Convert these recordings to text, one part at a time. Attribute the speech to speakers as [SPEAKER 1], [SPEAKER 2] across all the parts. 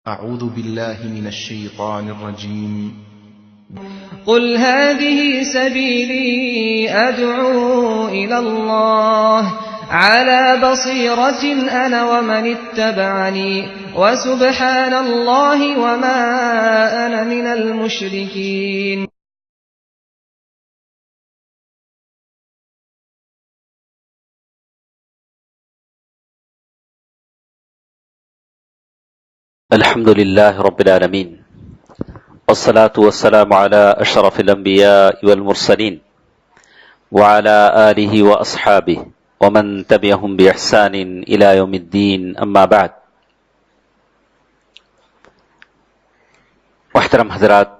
[SPEAKER 1] أعوذ بالله من الشيطان الرجيم.
[SPEAKER 2] قل هذه سبيلي أدعو إلى الله على بصيرة أنا ومن اتبعني وسبحان الله وما أنا من المشركين.
[SPEAKER 3] الحمد لله رب العالمين والصلاة والسلام على أشرف الأنبياء والمرسلين وعلى آله وأصحابه ومن تبعهم بإحسان إلى يوم الدين أما بعد. محترم حضرات،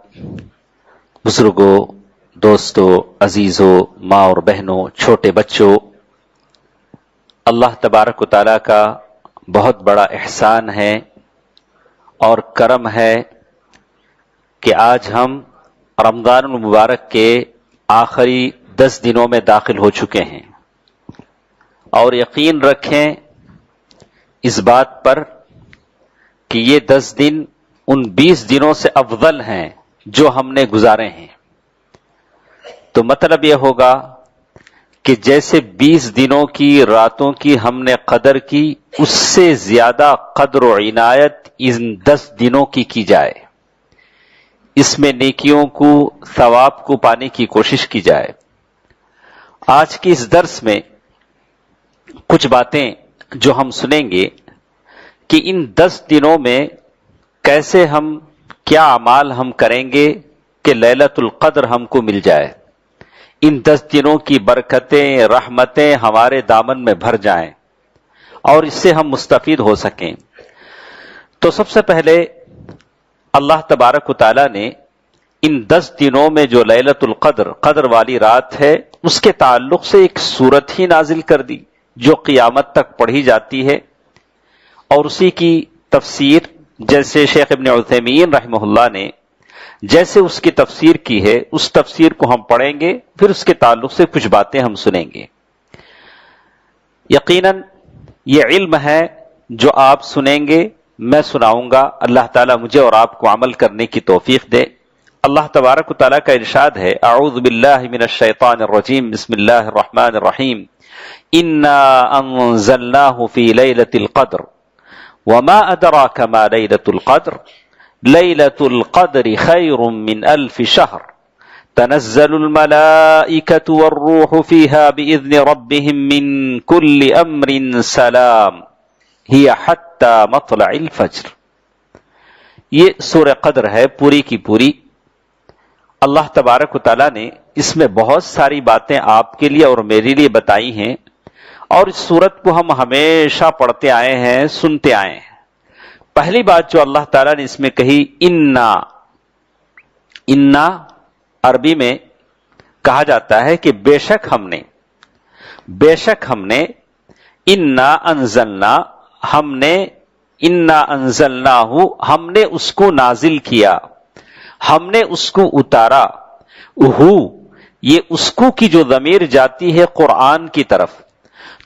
[SPEAKER 3] بزرگوں، دوستوں، عزیزوں، ماں اور بہنوں، چھوٹے بچوں، اللہ تبارک و تعالیٰ کا بہت بڑا احسان ہے اور کرم ہے کہ آج ہم رمضان المبارک کے آخری 10 دنوں میں داخل ہو چکے ہیں، اور یقین رکھیں اس بات پر کہ یہ 10 دن ان 20 دنوں سے افضل ہیں جو ہم نے گزارے ہیں. تو مطلب یہ ہوگا کہ جیسے 20 دنوں کی راتوں کی ہم نے قدر کی، اس سے زیادہ قدر و عنایت ان 10 دنوں کی جائے، اس میں نیکیوں کو، ثواب کو پانے کی کوشش کی جائے. آج کی اس درس میں کچھ باتیں جو ہم سنیں گے کہ ان 10 دنوں میں کیسے ہم کیا اعمال ہم کریں گے کہ لیلۃ القدر ہم کو مل جائے، ان 10 دنوں کی برکتیں، رحمتیں ہمارے دامن میں بھر جائیں اور اس سے ہم مستفید ہو سکیں. تو سب سے پہلے اللہ تبارک و تعالیٰ نے ان 10 دنوں میں جو لیلۃ القدر، قدر والی رات ہے، اس کے تعلق سے ایک سورت ہی نازل کر دی جو قیامت تک پڑھی جاتی ہے، اور اسی کی تفسیر جیسے شیخ ابن عثیمین رحمہ اللہ نے جیسے اس کی تفسیر کی ہے، اس تفسیر کو ہم پڑھیں گے، پھر اس کے تعلق سے کچھ باتیں ہم سنیں گے. یقیناً یہ علم ہے جو آپ سنیں گے، میں سناؤں گا. اللہ تعالیٰ مجھے اور آپ کو عمل کرنے کی توفیق دے. اللہ تبارک و تعالیٰ کا ارشاد ہے، اعوذ باللہ من الشیطان الرجیم، بسم اللہ الرحمن الرحیم، انا انزلناہ فی لیلۃ القدر وما ادراک ما لیلۃ القدر لیلۃ القدر خیر من الف شہر تنزل الملائکۃ والروح فیہا بإذن ربہم من کل امر سلام ہی حتی مطلع الفجر. یہ سورہ قدر ہے پوری کی پوری. اللہ تبارک و تعالیٰ نے اس میں بہت ساری باتیں آپ کے لیے اور میرے لیے بتائی ہیں، اور اس سورت کو ہم ہمیشہ پڑھتے آئے ہیں، سنتے آئے ہیں. پہلی بات جو اللہ تعالیٰ نے اس میں کہی، انا عربی میں کہا جاتا ہے کہ بے شک ہم نے انا انزلنا، انا انزلناہ، ہم نے اس کو نازل کیا، ہم نے اس کو اتارا. یہ اس کو کی جو ضمیر جاتی ہے قرآن کی طرف،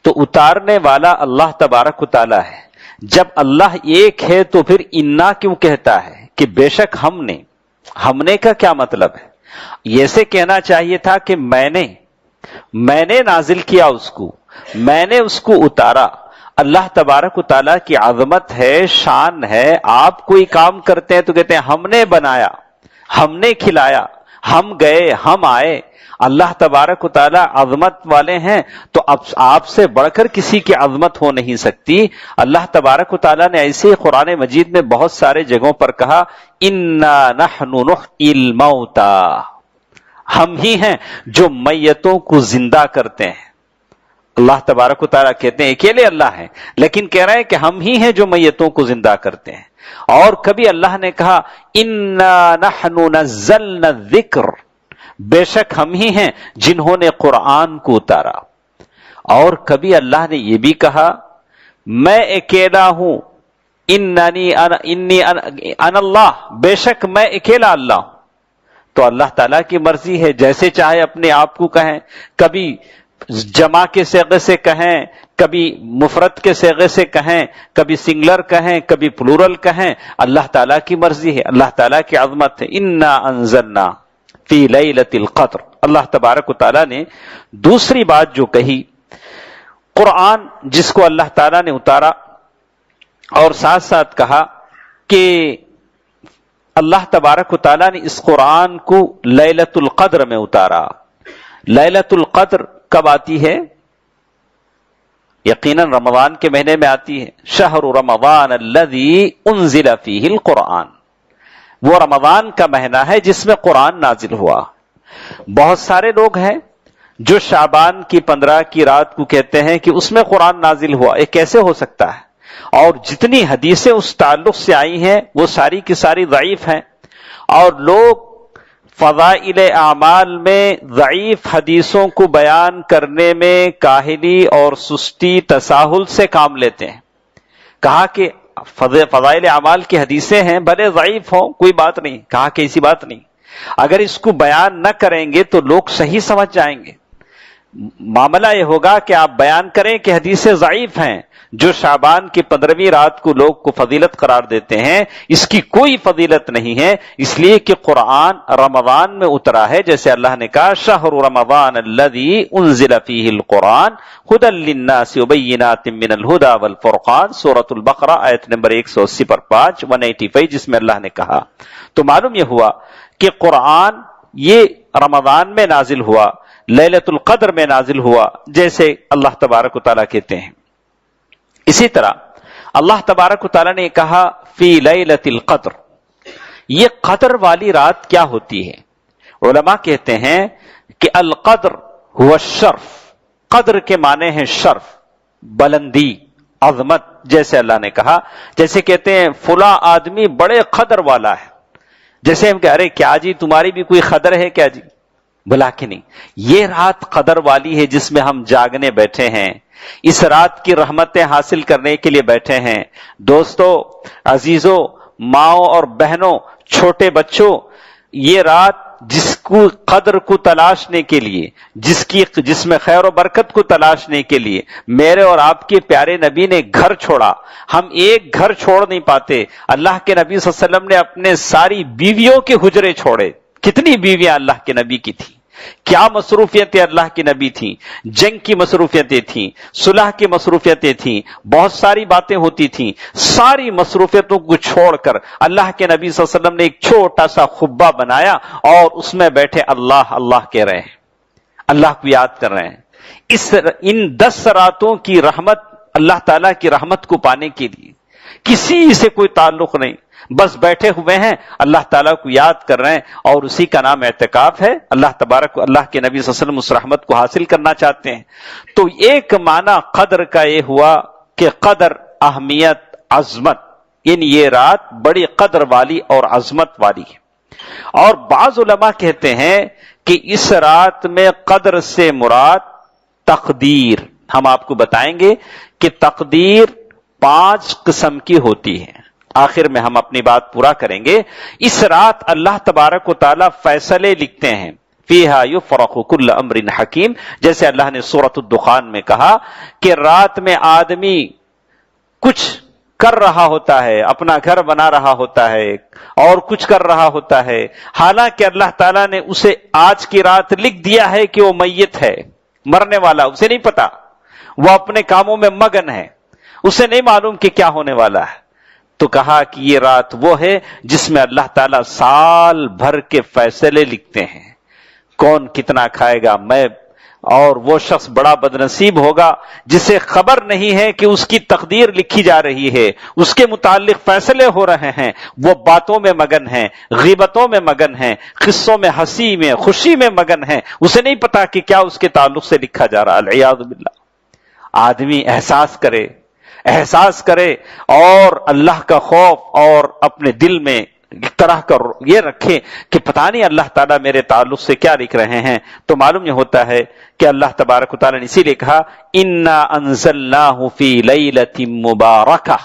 [SPEAKER 3] تو اتارنے والا اللہ تبارک و تعالیٰ ہے. جب اللہ ایک ہے تو پھر انا کیوں کہتا ہے کہ بے شک ہم نے کا کیا مطلب ہے؟ ایسے کہنا چاہیے تھا کہ میں نے نازل کیا اس کو، میں نے اس کو اتارا. اللہ تبارک و تعالیٰ کی عظمت ہے، شان ہے. آپ کوئی کام کرتے ہیں تو کہتے ہیں ہم نے بنایا، ہم نے کھلایا، ہم گئے، ہم آئے. اللہ تبارک و تعالیٰ عظمت والے ہیں، تو اب آپ سے بڑھ کر کسی کی عظمت ہو نہیں سکتی. اللہ تبارک و تعالیٰ نے ایسے ہی قرآن مجید میں بہت سارے جگہوں پر کہا، انا نحن نحیی الموتى، ہم ہی ہیں جو میتوں کو زندہ کرتے ہیں. اللہ تبارک و تعالیٰ کہتے ہیں اکیلے اللہ ہیں، لیکن کہہ رہے ہیں کہ ہم ہی ہیں جو میتوں کو زندہ کرتے ہیں. اور کبھی اللہ نے کہا انا نحن نزلنا الذکر، بے شک ہم ہی ہیں جنہوں نے قرآن کو اتارا. اور کبھی اللہ نے یہ بھی کہا میں اکیلا ہوں، انا اللہ، بے شک میں اکیلا اللہ ہوں. تو اللہ تعالیٰ کی مرضی ہے، جیسے چاہے اپنے آپ کو کہیں. کبھی جمع کے صیغے سے کہیں، کبھی مفرد کے صیغے سے کہیں، کبھی سنگلر کہیں، کبھی پلورل کہیں، اللہ تعالیٰ کی مرضی ہے، اللہ تعالیٰ کی عظمت ہے۔ انا انزلنا فی لیلۃ القدر۔ اللہ تبارک و تعالیٰ نے دوسری بات جو کہی، قرآن جس کو اللہ تعالیٰ نے اتارا، اور ساتھ ساتھ کہا کہ اللہ تبارک و تعالیٰ نے اس قرآن کو لیلۃ القدر میں اتارا۔ لیلۃ القدر کب آتی ہے؟ یقیناً رمضان کے مہینے میں آتی ہے۔ شہر رمضان الذی انزل فیہ القرآن، وہ رمضان کا مہینہ ہے جس میں قرآن نازل ہوا۔ بہت سارے لوگ ہیں جو شعبان کی 15 کی رات کو کہتے ہیں کہ اس میں قرآن نازل ہوا، یہ کیسے ہو سکتا ہے؟ اور جتنی حدیثیں اس تعلق سے آئی ہیں وہ ساری کی ساری ضعیف ہیں، اور لوگ فضائل اعمال میں ضعیف حدیثوں کو بیان کرنے میں کاہلی اور سستی تساہل سے کام لیتے ہیں۔ کہا کہ فضائل اعمال کی حدیثیں ہیں، بھلے ضعیف ہوں کوئی بات نہیں، کہا کہ ایسی بات نہیں، اگر اس کو بیان نہ کریں گے تو لوگ صحیح سمجھ جائیں گے۔ معاملہ یہ ہوگا کہ آپ بیان کریں کہ حدیثیں ضعیف ہیں، جو شعبان کی 15ویں رات کو لوگ کو فضیلت قرار دیتے ہیں، اس کی کوئی فضیلت نہیں ہے، اس لیے کہ قرآن رمضان میں اترا ہے، جیسے اللہ نے کہا شہر رمضان الذی انزل فیہ القرآن ھدی للناس وبینات من الھدی والفرقان، سورۃ البقرہ آیت نمبر 180 پر 5 185، جس میں اللہ نے کہا۔ تو معلوم یہ ہوا کہ قرآن یہ رمضان میں نازل ہوا، لیلۃ القدر میں نازل ہوا، جیسے اللہ تبارک و تعالیٰ کہتے ہیں۔ اسی طرح اللہ تبارک و تعالیٰ نے کہا فی لیلۃ القدر، یہ قدر والی رات کیا ہوتی ہے؟ علماء کہتے ہیں کہ القدر هو الشرف، قدر کے معنی ہیں شرف، بلندی، عظمت، جیسے اللہ نے کہا، جیسے کہتے ہیں فلاں آدمی بڑے قدر والا ہے، جیسے ہم کہہ رہے کیا جی تمہاری بھی کوئی قدر ہے کیا جی؟ بلا کہ نہیں، یہ رات قدر والی ہے جس میں ہم جاگنے بیٹھے ہیں، اس رات کی رحمتیں حاصل کرنے کے لیے بیٹھے ہیں۔ دوستو، عزیزو، ماؤں اور بہنوں، چھوٹے بچوں، یہ رات جس کو قدر کو تلاشنے کے لیے، جس میں خیر و برکت کو تلاشنے کے لیے میرے اور آپ کے پیارے نبی نے گھر چھوڑا۔ ہم ایک گھر چھوڑ نہیں پاتے۔ اللہ کے نبی صلی اللہ علیہ وسلم نے اپنے ساری بیویوں کے حجرے چھوڑے۔ کتنی بیویاں اللہ کے نبی کی تھیں، کیا مصروفیتیں اللہ کے نبی تھیں، جنگ کی مصروفیتیں تھیں، صلح کی مصروفیتیں تھیں، بہت ساری باتیں ہوتی تھیں، ساری مصروفیتوں کو چھوڑ کر اللہ کے نبی صلی اللہ علیہ وسلم نے ایک چھوٹا سا خبہ بنایا اور اس میں بیٹھے اللہ اللہ کہہ رہے ہیں، اللہ کو یاد کر رہے ہیں۔ ان 10 راتوں کی رحمت، اللہ تعالیٰ کی رحمت کو پانے کے لیے کسی سے کوئی تعلق نہیں، بس بیٹھے ہوئے ہیں، اللہ تعالیٰ کو یاد کر رہے ہیں، اور اسی کا نام اعتکاف ہے۔ اللہ تبارک اللہ کے نبی صلی اللہ علیہ وسلم اس رحمت کو حاصل کرنا چاہتے ہیں۔ تو ایک معنی قدر کا یہ ہوا کہ قدر، اہمیت، عظمت، یعنی یہ رات بڑی قدر والی اور عظمت والی ہے۔ اور بعض علماء کہتے ہیں کہ اس رات میں قدر سے مراد تقدیر، ہم آپ کو بتائیں گے کہ تقدیر 5 قسم کی ہوتی ہے۔ آخر میں ہم اپنی بات پورا کریں گے۔ اس رات اللہ تبارک و تعالیٰ فیصلے لکھتے ہیں، فیہا یفرق کل امر حکیم، جیسے اللہ نے سورۃ الدخان میں کہا کہ رات میں آدمی کچھ کر رہا ہوتا ہے، اپنا گھر بنا رہا ہوتا ہے اور کچھ کر رہا ہوتا ہے، حالانکہ اللہ تعالیٰ نے اسے آج کی رات لکھ دیا ہے کہ وہ میت ہے، مرنے والا، اسے نہیں پتا، وہ اپنے کاموں میں مگن ہے، اسے نہیں معلوم کہ کیا ہونے والا ہے۔ تو کہا کہ یہ رات وہ ہے جس میں اللہ تعالیٰ سال بھر کے فیصلے لکھتے ہیں، کون کتنا کھائے گا، میں، اور وہ شخص بڑا بدنصیب ہوگا جسے خبر نہیں ہے کہ اس کی تقدیر لکھی جا رہی ہے، اس کے متعلق فیصلے ہو رہے ہیں، وہ باتوں میں مگن ہیں، غیبتوں میں مگن ہیں، قصوں میں، ہنسی میں، خوشی میں مگن ہیں، اسے نہیں پتا کہ کیا اس کے تعلق سے لکھا جا رہا ہے۔ العیاذ باللہ۔ آدمی احساس کرے اور اللہ کا خوف اور اپنے دل میں ایک طرح کا یہ رکھے کہ پتہ نہیں اللہ تعالیٰ میرے تعلق سے کیا لکھ رہے ہیں، تو معلوم یہ ہوتا ہے کہ اللہ تبارک و تعالیٰ نے اسی لیے کہا انا انزلناہ فی لیلۃ مبارکہ۔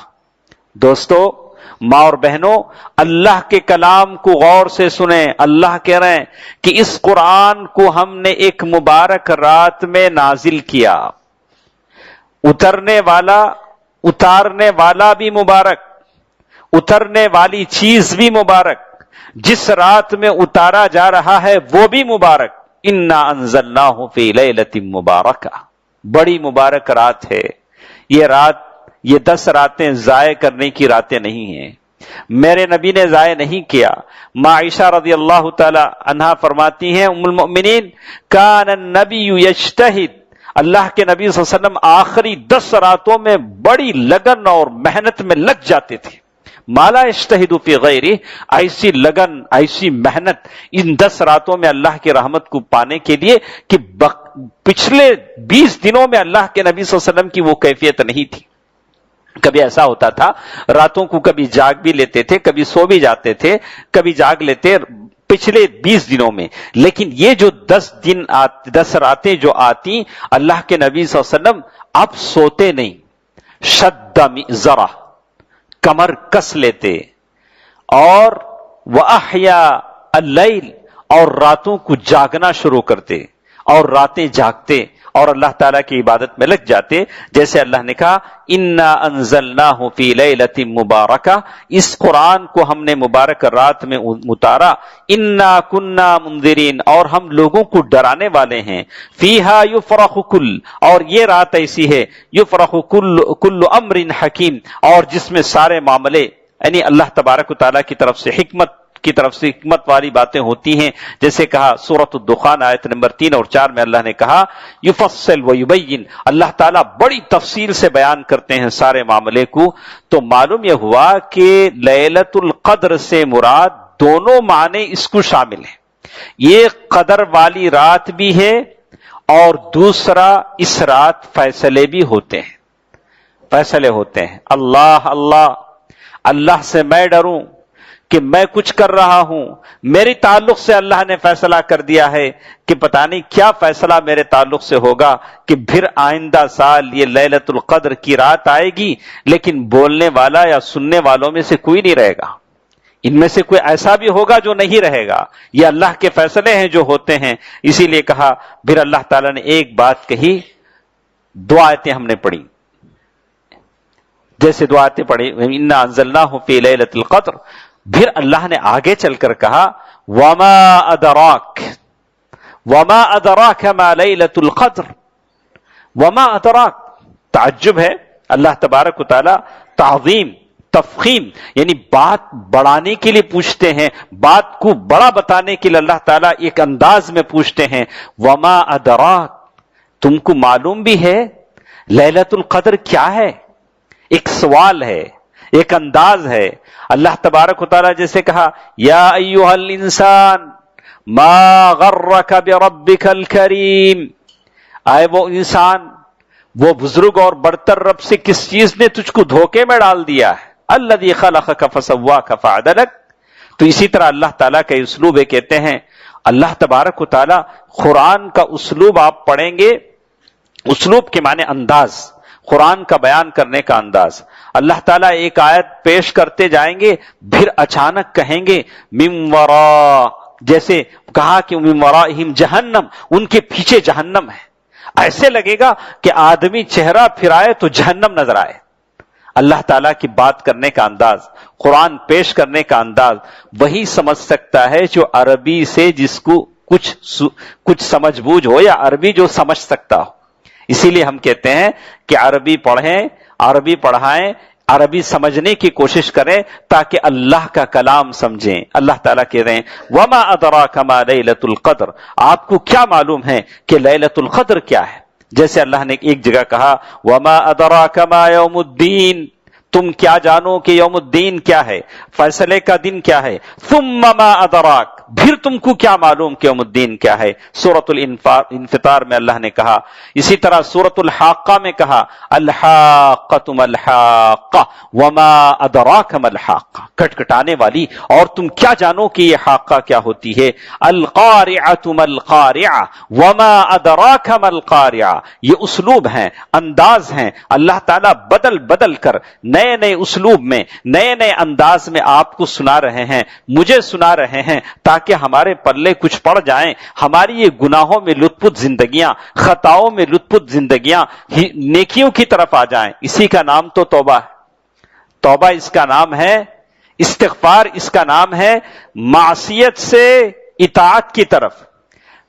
[SPEAKER 3] دوستو، ماں اور بہنوں، اللہ کے کلام کو غور سے سنیں۔ اللہ کہہ رہے ہیں کہ اس قرآن کو ہم نے ایک مبارک رات میں نازل کیا، اترنے والا بھی مبارک، اترنے والی چیز بھی مبارک، جس رات میں اتارا جا رہا ہے وہ بھی مبارک۔ انا انزلناہ فی لیلۃ مبارکہ، بڑی مبارک رات ہے یہ رات۔ یہ 10 راتیں ضائع کرنے کی راتیں نہیں ہیں، میرے نبی نے ضائع نہیں کیا۔ ماں عائشہ رضی اللہ تعالی عنہا فرماتی ہیں، ام المؤمنین، کان النبی یجتہد، اللہ کے نبی صلی اللہ علیہ وسلم آخری 10 راتوں میں بڑی لگن اور محنت میں لگ جاتے تھے۔ مالا یجتہد فی غیرہ، ایسی لگن، ایسی محنت ان 10 راتوں میں اللہ کی رحمت کو پانے کے لیے کہ پچھلے 20 دنوں میں اللہ کے نبی صلی اللہ علیہ وسلم کی وہ کیفیت نہیں تھی۔ کبھی ایسا ہوتا تھا راتوں کو کبھی جاگ بھی لیتے تھے، کبھی سو بھی جاتے تھے، کبھی جاگ لیتے پچھلے 20 دنوں میں، لیکن یہ جو 10 راتیں جو آتی، اللہ کے نبی صلی اللہ علیہ وسلم اب سوتے نہیں، شد مئزرہ، کمر کس لیتے، اور وَأَحْيَا اللیل، اور راتوں کو جاگنا شروع کرتے اور راتیں جاگتے اور اللہ تعالیٰ کی عبادت میں لگ جاتے۔ جیسے اللہ نے کہا انا انزلناہ فی لیلۃ مبارکہ، اس قرآن کو ہم نے مبارک رات میں اتارا، انا کنا منذرین، اور ہم لوگوں کو ڈرانے والے ہیں، فیہا یفرق کل، اور یہ رات ایسی ہے، یفرق کل امر حکیم، اور جس میں سارے معاملے یعنی اللہ تبارک و تعالیٰ کی طرف سے حکمت والی باتیں ہوتی ہیں۔ جیسے کہا سورۃ الدخان آیت نمبر 3 اور 4 میں اللہ نے کہا یفصل و یبین، اللہ تعالیٰ بڑی تفصیل سے بیان کرتے ہیں سارے معاملے کو۔ تو معلوم یہ ہوا کہ لیلۃ القدر سے مراد دونوں معنی اس کو شامل ہیں، یہ قدر والی رات بھی ہے اور دوسرا اس رات فیصلے بھی ہوتے ہیں، فیصلے ہوتے ہیں۔ اللہ سے میں ڈروں کہ میں کچھ کر رہا ہوں، میری تعلق سے اللہ نے فیصلہ کر دیا ہے کہ پتہ نہیں کیا فیصلہ میرے تعلق سے ہوگا کہ پھر آئندہ سال یہ لیلۃ القدر کی رات آئے گی، لیکن بولنے والا یا سننے والوں میں سے کوئی نہیں رہے گا، ان میں سے کوئی ایسا بھی ہوگا جو نہیں رہے گا۔ یہ اللہ کے فیصلے ہیں جو ہوتے ہیں۔ اسی لیے کہا، پھر اللہ تعالیٰ نے ایک بات کہی، 2 آیتیں ہم نے پڑھی، جیسے 2 آیتیں پڑھی انا انزلناہ فی لیلۃ القدر، پھر اللہ نے آگے چل کر کہا وما ادراک ما لیلۃ القدر، وما ادراک، تعجب ہے، اللہ تبارک و تعالی تعظیم، تفخیم، یعنی بات بڑھانے کے لیے پوچھتے ہیں، بات کو بڑا بتانے کے لیے اللہ تعالیٰ ایک انداز میں پوچھتے ہیں، وما ادراک، تم کو معلوم بھی ہے لیلۃ القدر کیا ہے؟ ایک سوال ہے، ایک انداز ہے۔ اللہ تبارک و تعالیٰ جیسے کہا یا ایھا الانسان ما غرک بربک الکریم، اے وہ انسان، وہ بزرگ اور برتر رب سے کس چیز نے تجھ کو دھوکے میں ڈال دیا ہے؟ الذی خلقک فسواک فعدلک۔ تو اسی طرح اللہ تعالیٰ کا اسلوب ہے، کہتے ہیں اللہ تبارک و تعالیٰ قرآن کا اسلوب آپ پڑھیں گے، اسلوب کے معنی انداز، قرآن کا بیان کرنے کا انداز۔ اللہ تعالیٰ ایک آیت پیش کرتے جائیں گے، پھر اچانک کہیں گے من وراء، جیسے کہا کہ من ورائہم جہنم، ان کے پیچھے جہنم ہے، ایسے لگے گا کہ آدمی چہرہ پھرائے تو جہنم نظر آئے۔ اللہ تعالیٰ کی بات کرنے کا انداز، قرآن پیش کرنے کا انداز، وہی سمجھ سکتا ہے جو عربی سے جس کو کچھ سمجھ بوجھ ہو، یا عربی جو سمجھ سکتا ہو۔ اسی لیے ہم کہتے ہیں کہ عربی پڑھیں، عربی پڑھائیں، عربی سمجھنے کی کوشش کریں تاکہ اللہ کا کلام سمجھیں۔ اللہ تعالیٰ کہہ رہے ہیں وما ادراک ما لیلۃ القدر، آپ کو کیا معلوم ہے کہ لیلۃ القدر کیا ہے؟ جیسے اللہ نے ایک جگہ کہا وما ادراک ما یوم الدین، تم کیا جانو کہ یوم الدین کیا ہے، فیصلے کا دن کیا ہے۔ ثم ما ادراک، پھر تم کو کیا معلوم کہ یوم الدین کیا ہے۔ سورۃ الانفطار میں اللہ نے کہا، اسی طرح سورۃ الحاقہ میں کہا الحاقۃ ما الحاقہ وما ادراک ما الحاقہ، کٹکٹانے والی، اور تم کیا جانو کہ یہ حاقہ کیا ہوتی ہے۔ القارعۃ ما القارعہ وما ادراک ما القارعہ، یہ اسلوب ہیں، انداز ہیں، اللہ تعالیٰ بدل بدل کر نئے نئے نئے اسلوب میں، نئے نئے انداز میں آپ کو سنا رہے ہیں، مجھے سنا رہے ہیں، تاکہ ہمارے پلے کچھ پڑ جائیں، ہماری یہ گناہوں میں لت پت زندگیاں، خطاؤں میں لت پت زندگیاں نیکیوں کی طرف آ جائیں۔ اسی کا نام تو توبہ ہے۔ توبہ اس کا نام ہے، استغفار اس کا نام ہے، معصیت سے اطاعت کی طرف،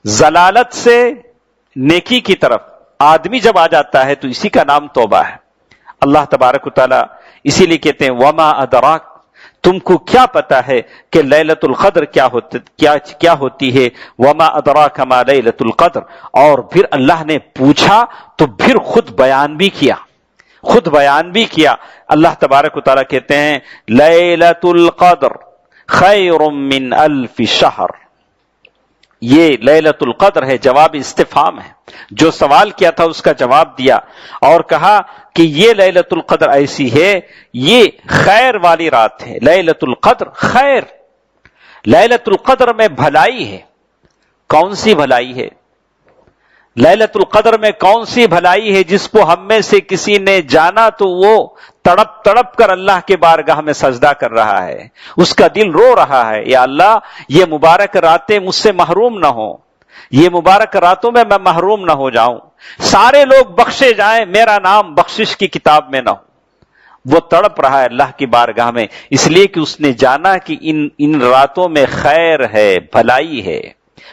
[SPEAKER 3] ضلالت سے نیکی کی طرف آدمی جب آ جاتا ہے تو اسی کا نام توبہ ہے۔ اللہ تبارک و تعالی اسی لیے کہتے ہیں وما ادراک، تم کو کیا پتا ہے کہ لیلۃ القدر کیا ہوتی ہے، وما ادراک ما لیلۃ القدر۔ اور پھر اللہ نے پوچھا تو پھر خود بیان بھی کیا۔ اللہ تبارک و تعالیٰ کہتے ہیں لیلۃ القدر خیر من الف شہر۔ یہ لیلۃ القدر ہے، جواب استفہام ہے، جو سوال کیا تھا اس کا جواب دیا اور کہا کہ یہ لیلۃ القدر ایسی ہے، یہ خیر والی رات ہے۔ لیلۃ القدر خیر، لیلۃ القدر میں بھلائی ہے۔ کون سی بھلائی ہے؟ لیلۃ القدر میں کون سی بھلائی ہے جس کو ہم میں سے کسی نے جانا تو وہ تڑپ تڑپ کر اللہ کے بارگاہ میں سجدہ کر رہا ہے، اس کا دل رو رہا ہے، یا اللہ یہ مبارک راتیں مجھ سے محروم نہ ہوں، یہ مبارک راتوں میں محروم نہ ہو جاؤں، سارے لوگ بخشے جائیں، میرا نام بخشش کی کتاب میں نہ ہو۔ وہ تڑپ رہا ہے اللہ کی بارگاہ میں، اس لیے کہ اس نے جانا کہ ان راتوں میں خیر ہے، بھلائی ہے۔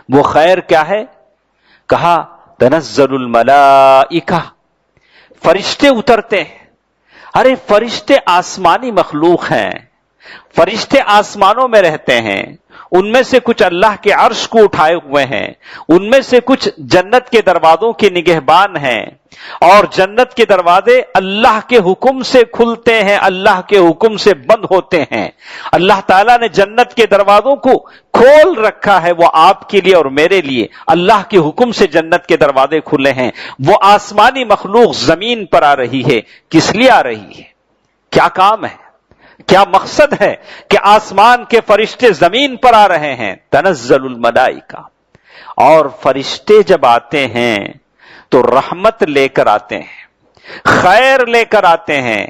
[SPEAKER 3] وہ خیر کیا ہے؟ کہا تنزل الملائکہ، فرشتے اترتے ہیں۔ ارے فرشتے آسمانی مخلوق ہیں، فرشتے آسمانوں میں رہتے ہیں، ان میں سے کچھ اللہ کے عرش کو اٹھائے ہوئے ہیں، ان میں سے کچھ جنت کے دروازوں کے نگہبان ہیں، اور جنت کے دروازے اللہ کے حکم سے کھلتے ہیں، اللہ کے حکم سے بند ہوتے ہیں۔ اللہ تعالیٰ نے جنت کے دروازوں کو کھول رکھا ہے، وہ آپ کے لیے اور میرے لیے، اللہ کے حکم سے جنت کے دروازے کھلے ہیں۔ وہ آسمانی مخلوق زمین پر آ رہی ہے، کس لیے آ رہی ہے؟ کیا کام ہے؟ کیا مقصد ہے کہ آسمان کے فرشتے زمین پر آ رہے ہیں؟ تنزل الملائکہ، اور فرشتے جب آتے ہیں تو رحمت لے کر آتے ہیں، خیر لے کر آتے ہیں۔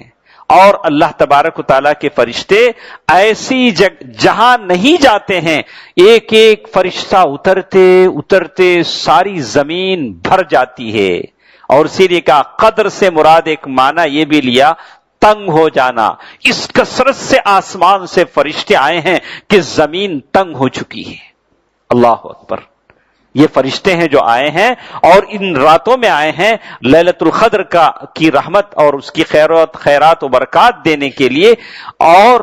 [SPEAKER 3] اور اللہ تبارک و تعالیٰ کے فرشتے ایسی جہاں نہیں جاتے ہیں، ایک ایک فرشتہ اترتے اترتے ساری زمین بھر جاتی ہے۔ اور اسی لیے کہا قدر سے مراد ایک معنی یہ بھی لیا تنگ ہو جانا، اس کثرت سے آسمان سے فرشتے آئے ہیں کہ زمین تنگ ہو چکی ہے۔ اللہ اکبر، یہ فرشتے ہیں جو آئے ہیں اور ان راتوں میں آئے ہیں لیلۃ القدر کی رحمت اور اس کی خیرات و برکات دینے کے لیے۔ اور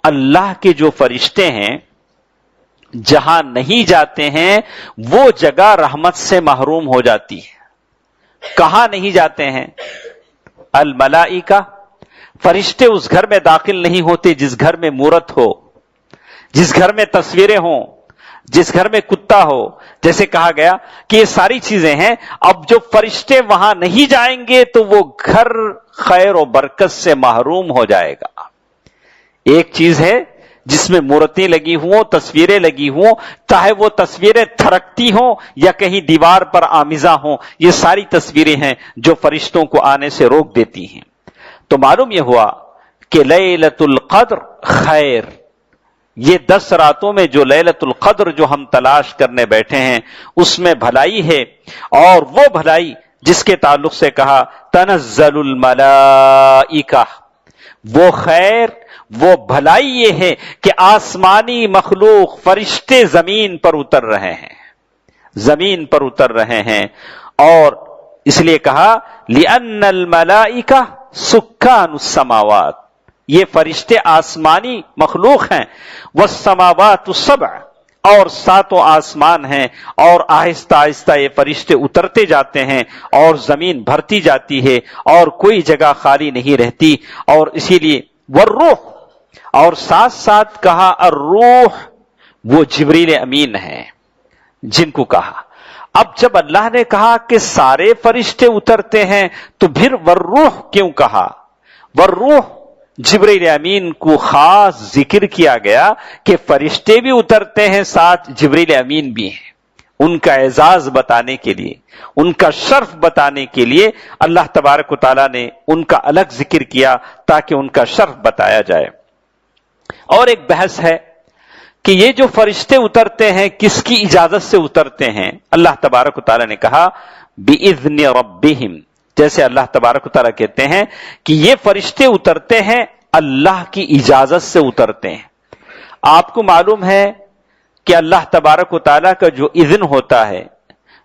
[SPEAKER 3] اللہ کے جو فرشتے ہیں جہاں نہیں جاتے ہیں وہ جگہ رحمت سے محروم ہو جاتی ہے۔ کہاں نہیں جاتے ہیں؟ الملائکہ، فرشتے اس گھر میں داخل نہیں ہوتے جس گھر میں مورت ہو، جس گھر میں تصویریں ہوں، جس گھر میں کتا ہو۔ جیسے کہا گیا کہ یہ ساری چیزیں ہیں، اب جو فرشتے وہاں نہیں جائیں گے تو وہ گھر خیر و برکت سے محروم ہو جائے گا۔ ایک چیز ہے جس میں مورتیں لگی ہوں، تصویریں لگی ہوں، چاہے وہ تصویریں تھرکتی ہوں یا کہیں دیوار پر آمیزہ ہوں، یہ ساری تصویریں ہیں جو فرشتوں کو آنے سے روک دیتی ہیں۔ تو معلوم یہ ہوا کہ لیلۃ القدر خیر، یہ 10 راتوں میں جو لیلۃ القدر جو ہم تلاش کرنے بیٹھے ہیں اس میں بھلائی ہے، اور وہ بھلائی جس کے تعلق سے کہا تنزل الملائکہ، وہ خیر، وہ بھلائی یہ ہے کہ آسمانی مخلوق فرشتے زمین پر اتر رہے ہیں، زمین پر اتر رہے ہیں۔ اور اس لیے کہا لِأَنَّ الْمَلَائِكَةَ سُكَّانُ السَّمَاوَاتِ، یہ فرشتے آسمانی مخلوق ہیں، وَالسَّمَاوَاتُ السَّبْعُ، اور 7 آسمان ہیں، اور آہستہ آہستہ یہ فرشتے اترتے جاتے ہیں اور زمین بھرتی جاتی ہے اور کوئی جگہ خالی نہیں رہتی۔ اور اسی لیے والروح، اور ساتھ ساتھ کہا الروح، وہ جبریل امین ہیں جن کو کہا۔ اب جب اللہ نے کہا کہ سارے فرشتے اترتے ہیں تو پھر والروح کیوں کہا؟ والروح، جبریل امین کو خاص ذکر کیا گیا کہ فرشتے بھی اترتے ہیں، ساتھ جبریل امین بھی ہیں۔ ان کا اعزاز بتانے کے لیے، ان کا شرف بتانے کے لیے اللہ تبارک و تعالیٰ نے ان کا الگ ذکر کیا تاکہ ان کا شرف بتایا جائے۔ اور ایک بحث ہے کہ یہ جو فرشتے اترتے ہیں کس کی اجازت سے اترتے ہیں؟ اللہ تبارک و تعالیٰ نے کہا بِإِذْنِ رَبِّهِمْ، جیسے اللہ تبارک و تعالیٰ کہتے ہیں کہ یہ فرشتے اترتے ہیں اللہ کی اجازت سے اترتے ہیں۔ آپ کو معلوم ہے کہ اللہ تبارک و تعالیٰ کا جو اذن ہوتا ہے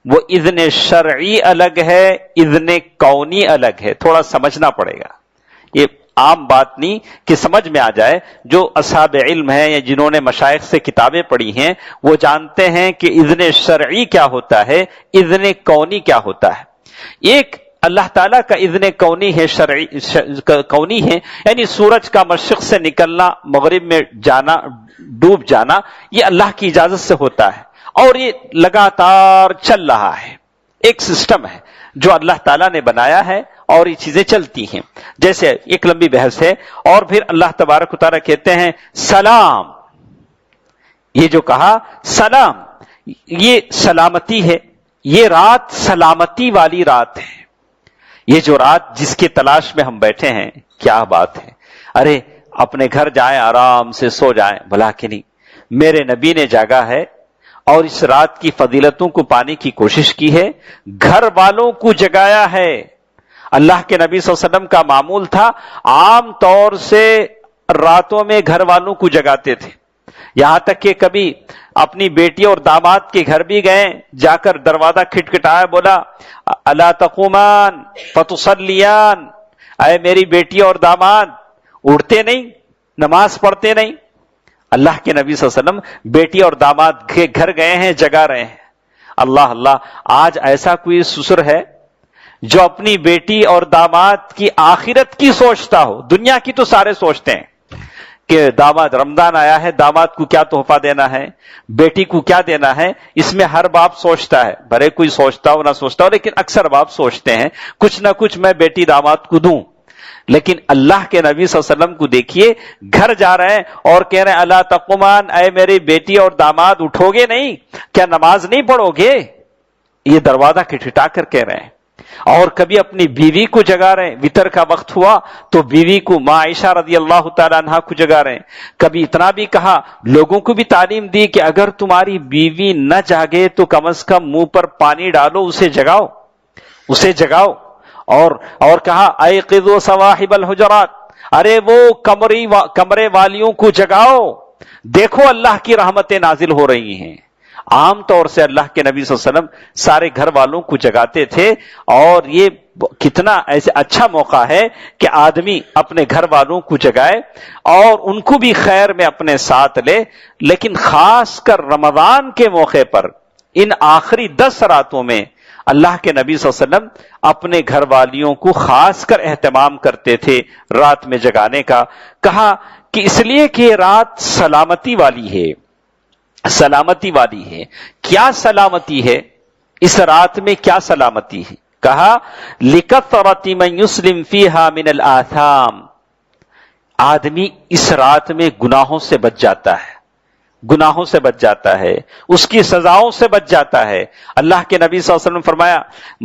[SPEAKER 3] وہ اذن شرعی الگ ہے، اذن کونی الگ ہے، تھوڑا سمجھنا پڑے گا، یہ عام بات نہیں کہ سمجھ میں آ جائے۔ جو اصحاب علم ہیں یا جنہوں نے مشائخ سے کتابیں پڑھی ہیں وہ جانتے ہیں کہ اذن شرعی کیا ہوتا ہے، اذن کونی کیا ہوتا ہے۔ ایک اللہ تعالیٰ کا اذن کونی ہے، شرعی کونی ہے، یعنی سورج کا مشرق سے نکلنا، مغرب میں جانا، ڈوب جانا، یہ اللہ کی اجازت سے ہوتا ہے اور یہ لگاتار چل رہا ہے، ایک سسٹم ہے جو اللہ تعالیٰ نے بنایا ہے اور یہ چیزیں چلتی ہیں۔ جیسے ایک لمبی بحث ہے۔ اور پھر اللہ تبارک و تعالیٰ کہتے ہیں سلام، یہ جو کہا سلام، یہ سلامتی ہے، یہ رات سلامتی والی رات ہے۔ یہ جو رات جس کی تلاش میں ہم بیٹھے ہیں، کیا بات ہے، ارے اپنے گھر جائیں، آرام سے سو جائیں، بھلا کہ نہیں، میرے نبی نے جاگا ہے اور اس رات کی فضیلتوں کو پانے کی کوشش کی ہے، گھر والوں کو جگایا ہے۔ اللہ کے نبی صلی اللہ علیہ وسلم کا معمول تھا عام طور سے راتوں میں گھر والوں کو جگاتے تھے، یہاں تک کہ کبھی اپنی بیٹی اور داماد کے گھر بھی گئے، جا کر دروازہ کھٹکھٹایا، بولا الا تقومان فتصلیان، اے میری بیٹی اور داماد اٹھتے نہیں، نماز پڑھتے نہیں۔ اللہ کے نبی صلی اللہ علیہ وسلم بیٹی اور داماد کے گھر گئے ہیں، جگا رہے ہیں۔ اللہ اللہ، آج ایسا کوئی سسر ہے جو اپنی بیٹی اور داماد کی آخرت کی سوچتا ہو؟ دنیا کی تو سارے سوچتے ہیں کہ داماد، رمضان آیا ہے، داماد کو کیا تحفہ دینا ہے، بیٹی کو کیا دینا ہے، اس میں ہر باپ سوچتا ہے، بھلے کوئی سوچتا ہو نہ سوچتا ہو، لیکن اکثر باپ سوچتے ہیں کچھ نہ کچھ میں بیٹی داماد کو دوں۔ لیکن اللہ کے نبی صلی اللہ علیہ وسلم کو دیکھیے، گھر جا رہے ہیں اور کہہ رہے ہیں الا تقومان، اے میری بیٹی اور داماد اٹھو گے نہیں؟ کیا نماز نہیں پڑھو گے؟ یہ دروازہ کھٹکھٹا کر کہہ رہے ہیں۔ اور کبھی اپنی بیوی کو جگا رہے ہیں، وتر کا وقت ہوا تو بیوی کو، ماں عائشہ رضی اللہ تعالیٰ عنہا کو جگا رہے ہیں۔ کبھی اتنا بھی کہا، لوگوں کو بھی تعلیم دی کہ اگر تمہاری بیوی نہ جاگے تو کم از کم منہ پر پانی ڈالو، اسے جگاؤ، اسے جگاؤ۔ اور کہا ایقظوا صواحب الحجرات، ارے وہ کمرے والیوں کو جگاؤ، دیکھو اللہ کی رحمتیں نازل ہو رہی ہیں۔ عام طور سے اللہ کے نبی صلی اللہ علیہ وسلم سارے گھر والوں کو جگاتے تھے، اور یہ کتنا ایسے اچھا موقع ہے کہ آدمی اپنے گھر والوں کو جگائے اور ان کو بھی خیر میں اپنے ساتھ لے۔ لیکن خاص کر رمضان کے موقع پر ان آخری 10 راتوں میں اللہ کے نبی صلی اللہ علیہ وسلم اپنے گھر والیوں کو خاص کر اہتمام کرتے تھے رات میں جگانے کا۔ کہا کہ اس لیے کہ یہ رات سلامتی والی ہے، سلامتی والی ہے۔ کیا سلامتی ہے اس رات میں؟ کیا سلامتی ہے؟ کہا لِكَثْرَةِ مَنْ يُسْلِمْ فِيهَا مِنَ الْآثَامِ، آدمی اس رات میں گناہوں سے بچ جاتا ہے، گناہوں سے بچ جاتا ہے، اس کی سزاؤں سے بچ جاتا ہے۔ اللہ کے نبی صلی اللہ علیہ وسلم نے فرمایا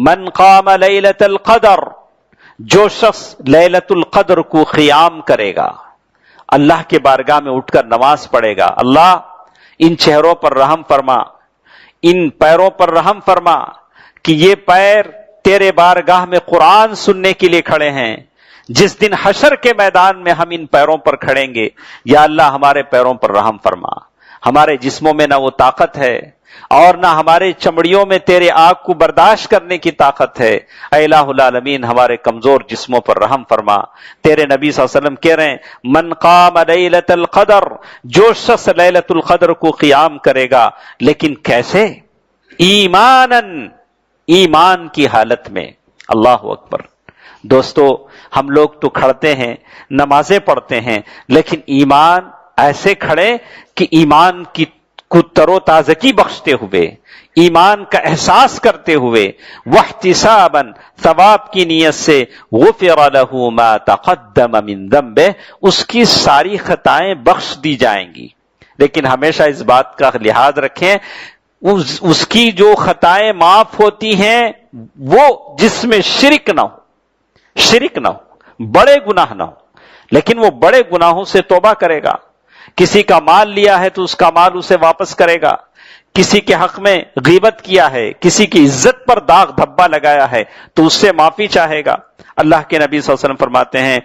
[SPEAKER 3] من قام لیلۃ القدر، جو شخص لیلۃ القدر کو قیام کرے گا، اللہ کے بارگاہ میں اٹھ کر نماز پڑھے گا، اللہ ان چہروں پر رحم فرما، ان پیروں پر رحم فرما کہ یہ پیر تیرے بارگاہ میں قرآن سننے کے لیے کھڑے ہیں، جس دن حشر کے میدان میں ہم ان پیروں پر کھڑیں گے، یا اللہ ہمارے پیروں پر رحم فرما۔ ہمارے جسموں میں نہ وہ طاقت ہے اور نہ ہمارے چمڑیوں میں تیرے آگ کو برداشت کرنے کی طاقت ہے، اے الہ العالمین ہمارے کمزور جسموں پر رحم فرما۔ تیرے نبی صلی اللہ علیہ وسلم کہہ رہے ہیں من قام لیلۃ القدر، جو شخص لیلۃ القدر کو قیام کرے گا، لیکن کیسے؟ ایماناً، ایمان کی حالت میں۔ اللہ اکبر۔ دوستو، ہم لوگ تو کھڑتے ہیں، نمازیں پڑھتے ہیں، لیکن ایمان ایسے کھڑے کہ ایمان کی کو تر و تازگی بخشتے ہوئے، ایمان کا احساس کرتے ہوئے، واحتساباً، ثواب کی نیت سے، غفر له ما تقدم من ذنبه، اس کی ساری خطائیں بخش دی جائیں گی۔ لیکن ہمیشہ اس بات کا لحاظ رکھیں، اس کی جو خطائیں معاف ہوتی ہیں وہ جس میں شرک نہ ہو، بڑے گناہ نہ ہو، لیکن وہ بڑے گناہوں سے توبہ کرے گا. کسی کا مال لیا ہے تو اس کا مال اسے واپس کرے گا، کسی کے حق میں غیبت کیا ہے، کسی کی عزت پر داغ دھبا لگایا ہے تو اس سے معافی چاہے گا. اللہ کے نبی صلی اللہ علیہ وسلم فرماتے ہیں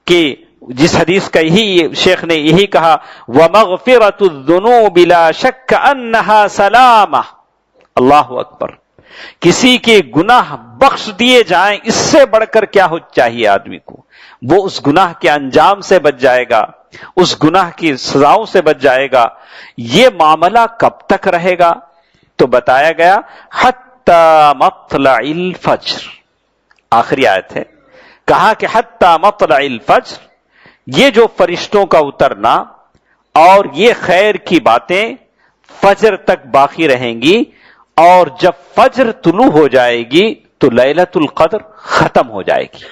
[SPEAKER 3] کہ جس حدیث کا شیخ نے یہی کہا وَمَغْفِرَةُ الذُّنُوبِ لَا شَكَّ أَنَّهَا سَلَامَةٌ. اللہ اکبر. کسی کے گناہ بخش دیے جائیں، اس سے بڑھ کر کیا ہو چاہیے آدمی کو؟ وہ اس گناہ کے انجام سے بچ جائے گا، اس گناہ کی سزاؤں سے بچ جائے گا. یہ معاملہ کب تک رہے گا؟ تو بتایا گیا حتی مطلع الفجر. آخری آیت ہے، کہا کہ حتی مطلع الفجر، یہ جو فرشتوں کا اترنا اور یہ خیر کی باتیں فجر تک باقی رہیں گی، اور جب فجر طلوع ہو جائے گی تو لیلۃ القدر ختم ہو جائے گی.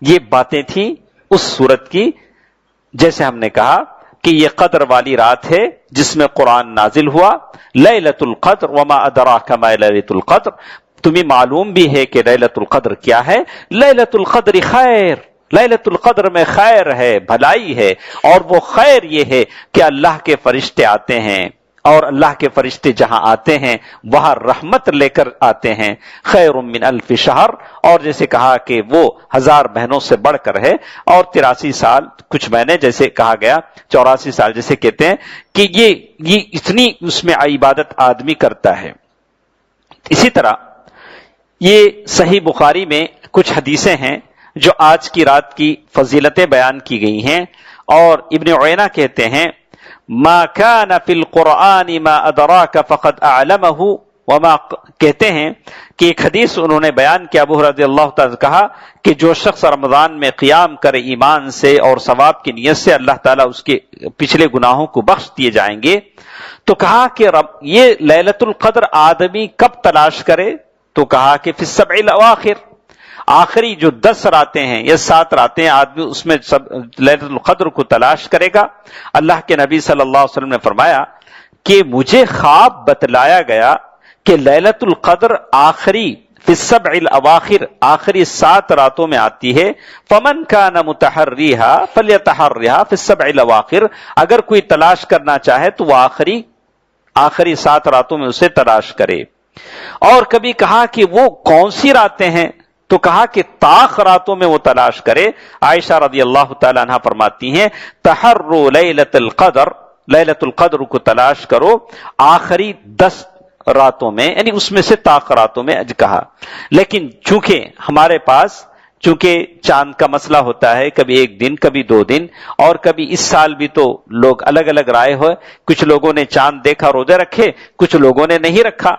[SPEAKER 3] یہ باتیں تھیں اس سورت کی. جیسے ہم نے کہا کہ یہ قدر والی رات ہے جس میں قرآن نازل ہوا. لیلۃ القدر وما ادراک ما لیلۃ القدر. تمہیں معلوم بھی ہے کہ لیلۃ القدر کیا ہے. لیلۃ القدر خیر، لیلۃ القدر میں خیر ہے، بھلائی ہے. اور وہ خیر یہ ہے کہ اللہ کے فرشتے آتے ہیں، اور اللہ کے فرشتے جہاں آتے ہیں وہاں رحمت لے کر آتے ہیں. خیر من الف شہر، اور جیسے کہا کہ وہ 1000 مہینوں سے بڑھ کر ہے. اور 83 سال کچھ مہینے جیسے کہا گیا، 84 سال جیسے کہتے ہیں کہ یہ اتنی اس میں عبادت آدمی کرتا ہے. اسی طرح یہ صحیح بخاری میں کچھ حدیثیں ہیں جو آج کی رات کی فضیلتیں بیان کی گئی ہیں. اور ابن عینہ کہتے ہیں ما كان في القرآن ما ادراك فقد اعلمه وما، کہتے ہیں کہ ایک حدیث انہوں نے بیان کیا، ابو رضی اللہ تعالی کہا کہ جو شخص رمضان میں قیام کرے ایمان سے اور ثواب کی نیت سے، اللہ تعالیٰ اس کے پچھلے گناہوں کو بخش دیے جائیں گے. تو کہا کہ یہ لیلۃ القدر آدمی کب تلاش کرے؟ تو کہا کہ فی السبع الاواخر، آخری جو 10 راتیں ہیں یا 7 راتیں آدمی اس میں لیلۃ القدر کو تلاش کرے گا. اللہ کے نبی صلی اللہ علیہ وسلم نے فرمایا کہ مجھے خواب بتلایا گیا کہ لیلۃ القدر آخری فی السبع الاواخر، آخری 7 راتوں میں آتی ہے. فمن کان متحریھا فلیتحرھا فی السبع الاواخر، اگر کوئی تلاش کرنا چاہے تو وہ آخری 7 راتوں میں اسے تلاش کرے. اور کبھی کہا کہ وہ کون سی راتیں ہیں؟ تو کہا کہ طاق راتوں میں وہ تلاش کرے. عائشہ رضی اللہ تعالی عنہا فرماتی ہیں تحروا لیلۃ القدر، لیلۃ القدر کو تلاش کرو آخری 10 راتوں میں، یعنی اس میں سے طاق راتوں میں کہا. لیکن چونکہ ہمارے پاس چونکہ چاند کا مسئلہ ہوتا ہے، کبھی 1 دن کبھی 2 دن، اور کبھی اس سال بھی تو لوگ الگ الگ رائے ہوئے، کچھ لوگوں نے چاند دیکھا روزے رکھے، کچھ لوگوں نے نہیں رکھا.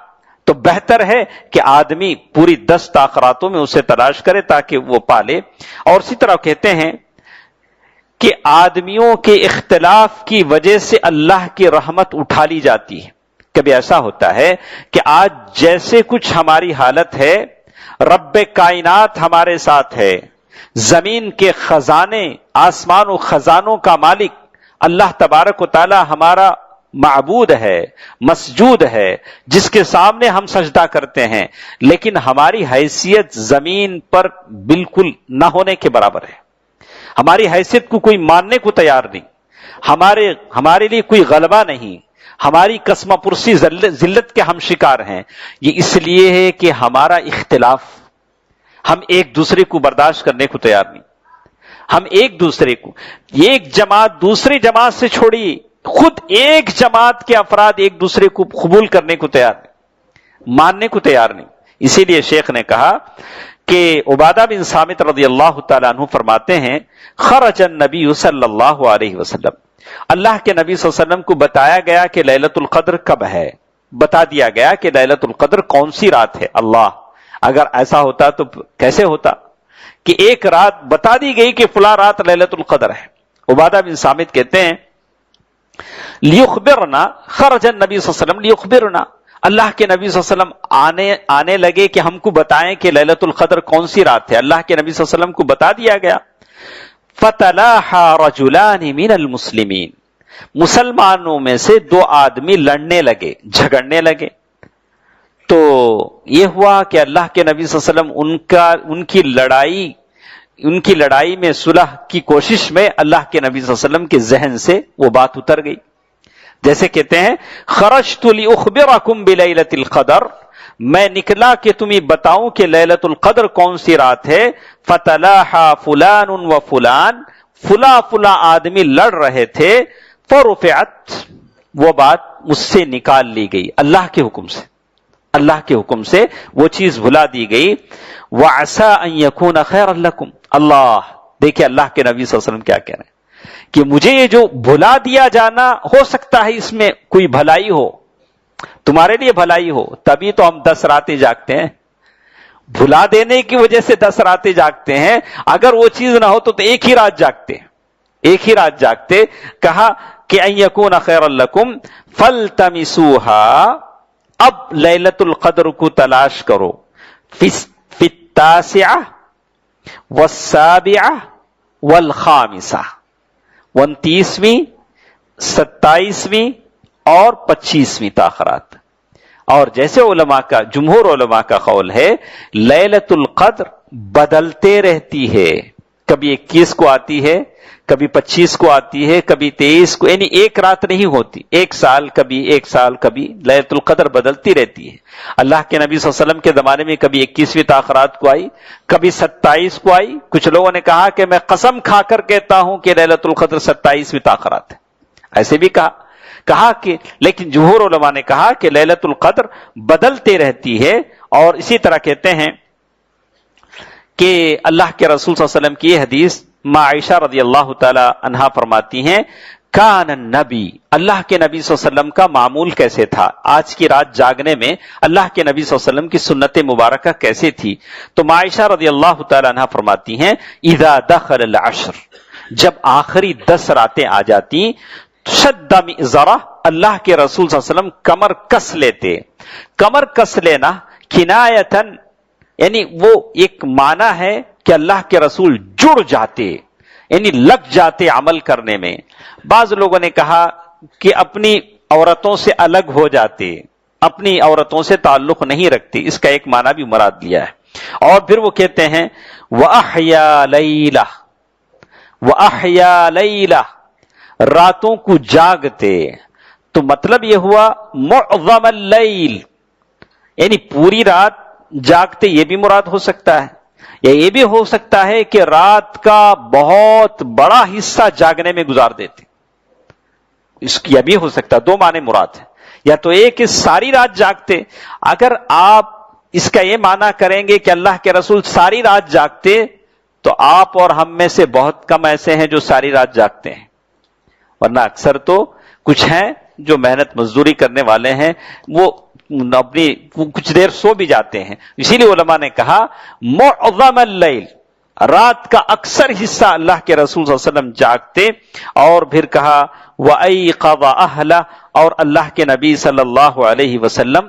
[SPEAKER 3] تو بہتر ہے کہ آدمی پوری 10 طاق راتوں میں اسے تلاش کرے تاکہ وہ پالے. اور اسی طرح کہتے ہیں کہ آدمیوں کے اختلاف کی وجہ سے اللہ کی رحمت اٹھا لی جاتی ہے. کبھی ایسا ہوتا ہے کہ آج جیسے کچھ ہماری حالت ہے، رب کائنات ہمارے ساتھ ہے، زمین کے خزانے، آسمان و خزانوں کا مالک اللہ تبارک و تعالی ہمارا معبود ہے، مسجود ہے، جس کے سامنے ہم سجدہ کرتے ہیں، لیکن ہماری حیثیت زمین پر بالکل نہ ہونے کے برابر ہے. ہماری حیثیت کو کوئی ماننے کو تیار نہیں، ہمارے لیے کوئی غلبہ نہیں، ہماری قسمہ پرسی ذلت کے ہم شکار ہیں. یہ اس لیے ہے کہ ہمارا اختلاف، ہم ایک دوسرے کو برداشت کرنے کو تیار نہیں. ہم ایک دوسرے کو، ایک جماعت دوسری جماعت سے چھوڑی، خود ایک جماعت کے افراد ایک دوسرے کو قبول کرنے کو تیار نہیں، ماننے کو تیار نہیں. اسی لیے شیخ نے کہا کہ عبادہ بن صامت رضی اللہ تعالیٰ عنہ فرماتے ہیں خرج النبی صلی اللہ علیہ وسلم، اللہ کے نبی صلی اللہ علیہ وسلم کو بتایا گیا کہ لیلۃ القدر کب ہے، بتا دیا گیا کہ لیلۃ القدر کون سی رات ہے. اللہ، اگر ایسا ہوتا تو کیسے ہوتا کہ ایک رات بتا دی گئی کہ فلاں رات لیلۃ القدر ہے. عبادہ بن صامت کہتے ہیں لیخبرنا، خرج النبی صلی اللہ علیہ وسلم لیخبرنا، اللہ کے نبی صلی اللہ علیہ وسلم آنے لگے کہ ہم کو بتائیں کہ لیلۃ القدر کون سی رات ہے. اللہ کے نبی صلی اللہ علیہ وسلم کو بتا دیا گیا. فتلاحى رجلان من المسلمین، مسلمانوں میں سے دو آدمی لڑنے لگے، جھگڑنے لگے، تو یہ ہوا کہ اللہ کے نبی صلی اللہ علیہ وسلم ان کی لڑائی میں صلح کی کوشش میں اللہ کے نبی صلی اللہ علیہ وسلم کے ذہن سے وہ بات اتر گئی. جیسے کہتے ہیں خرجت لأخبرکم بلیلۃ القدر، میں نکلا کہ تمہیں بتاؤں کہ لیلۃ القدر کون سی رات ہے. فتلاحا فلان و فلان، فلاں فلاں آدمی لڑ رہے تھے. فرفعت، وہ بات مجھ سے نکال لی گئی اللہ کے حکم سے، اللہ کے حکم سے وہ چیز بھلا دی گئی. وعسى ان يكون خيرا لكم، اللہ دیکھیں اللہ کے نبی صلی اللہ علیہ وسلم کیا کہہ رہے ہیں کہ مجھے یہ جو بھلا دیا جانا ہو سکتا ہے اس میں کوئی بھلائی ہو، تمہارے لیے بھلائی ہو، تبھی تو ہم 10 راتیں جاگتے ہیں. بھلا دینے کی وجہ سے 10 راتیں جاگتے ہیں، اگر وہ چیز نہ ہو تو ایک ہی رات جاگتے، ایک ہی رات جاگتے. کہا کہ ان یکون خیرا لکم فالتمسوها، اب لیلۃ القدر کو تلاش کرو. فی التاسعہ والسابعہ والخامسہ، 29ویں 27ویں اور 25ویں تاخرات. اور جیسے علماء کا جمہور علماء کا قول ہے لیلۃ القدر بدلتے رہتی ہے، کبھی 21 کو آتی ہے، کبھی 25 کو آتی ہے، کبھی 23 کو، یعنی ایک رات نہیں ہوتی، ایک سال کبھی لیلۃ القدر بدلتی رہتی ہے. اللہ کے نبی صلی اللہ علیہ وسلم کے زمانے میں کبھی 21ویں تاخرات کو آئی، کبھی 27 کو آئی. کچھ لوگوں نے کہا کہ میں قسم کھا کر کہتا ہوں کہ لیلۃ القدر 27ویں تاخرات ہے، ایسے بھی کہا کہ، لیکن جمہور علماء نے کہا کہ لیلۃ القدر بدلتے رہتی ہے. اور اسی طرح کہتے ہیں کہ اللہ کے رسول صلی اللہ علیہ وسلم کی یہ حدیث ماں عائشہ رضی اللہ تعالی عنہا فرماتی ہیں کان النبی، اللہ کے نبی صلی اللہ علیہ وسلم کا معمول کیسے تھا، آج کی رات جاگنے میں اللہ کے نبی صلی اللہ علیہ وسلم کی سنت مبارکہ کیسے تھی. تو ماں عائشہ رضی اللہ تعالی عنہا فرماتی ہیں اذا دخل العشر، جب آخری 10 راتیں آ جاتی، شد مئزرہ، اللہ کے رسول صلی اللہ علیہ وسلم کمر کس لیتے. کمر کس لینا کنایتن، یعنی وہ ایک معنی ہے کہ اللہ کے رسول جڑ جاتے، یعنی لگ جاتے عمل کرنے میں. بعض لوگوں نے کہا کہ اپنی عورتوں سے الگ ہو جاتے، اپنی عورتوں سے تعلق نہیں رکھتے، اس کا ایک معنی بھی مراد لیا ہے. اور پھر وہ کہتے ہیں وَأَحْيَا لَيْلَةً، وَأَحْيَا لَيْلَةً، راتوں کو جاگتے. تو مطلب یہ ہوا معظم اللیل، یعنی پوری رات جاگتے، یہ بھی مراد ہو سکتا ہے، یا یہ بھی ہو سکتا ہے کہ رات کا بہت بڑا حصہ جاگنے میں گزار دیتے، اس کی بھی ہو سکتا ہے. 2 معنی مراد ہیں، یا تو ایک کہ ساری رات جاگتے. اگر آپ اس کا یہ معنی کریں گے کہ اللہ کے رسول ساری رات جاگتے، تو آپ اور ہم میں سے بہت کم ایسے ہیں جو ساری رات جاگتے ہیں، ورنہ اکثر تو کچھ ہیں جو محنت مزدوری کرنے والے ہیں، وہ اپنی کچھ دیر سو بھی جاتے ہیں. اسی لیے علماء نے کہا معظم اللیل، رات کا اکثر حصہ اللہ کے رسول صلی اللہ علیہ وسلم جاگتے. اور پھر کہا وَأَيْقَظَ أَهْلَهُ، اور اللہ کے نبی صلی اللہ علیہ وسلم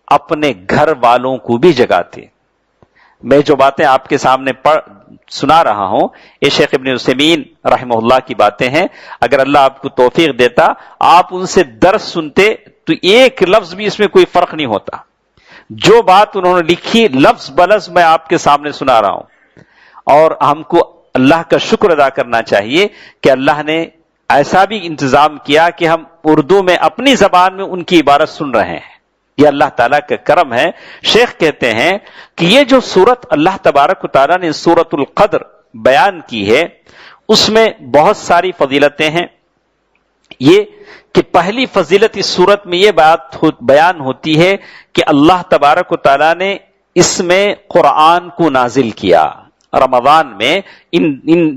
[SPEAKER 3] اپنے گھر والوں کو بھی جگاتے. میں جو باتیں آپ کے سامنے سنا رہا ہوں یہ شیخ ابن عثیمین رحمہ اللہ کی باتیں ہیں. اگر اللہ آپ کو توفیق دیتا آپ ان سے درس سنتے تو ایک لفظ بھی اس میں کوئی فرق نہیں ہوتا. جو بات انہوں نے لکھی لفظ بلفظ میں آپ کے سامنے سنا رہا ہوں. اور ہم کو اللہ کا شکر ادا کرنا چاہیے کہ اللہ نے ایسا بھی انتظام کیا کہ ہم اردو میں اپنی زبان میں ان کی عبارت سن رہے ہیں. یہ اللہ تعالیٰ کا کرم ہے. شیخ کہتے ہیں کہ یہ جو سورت اللہ تبارک و تعالیٰ نے سورت القدر بیان کی ہے اس میں بہت ساری فضیلتیں ہیں. یہ کہ پہلی فضیلت اس سورت میں یہ بات بیان ہوتی ہے کہ اللہ تبارک و تعالیٰ نے اس میں قرآن کو نازل کیا. رمضان میں ان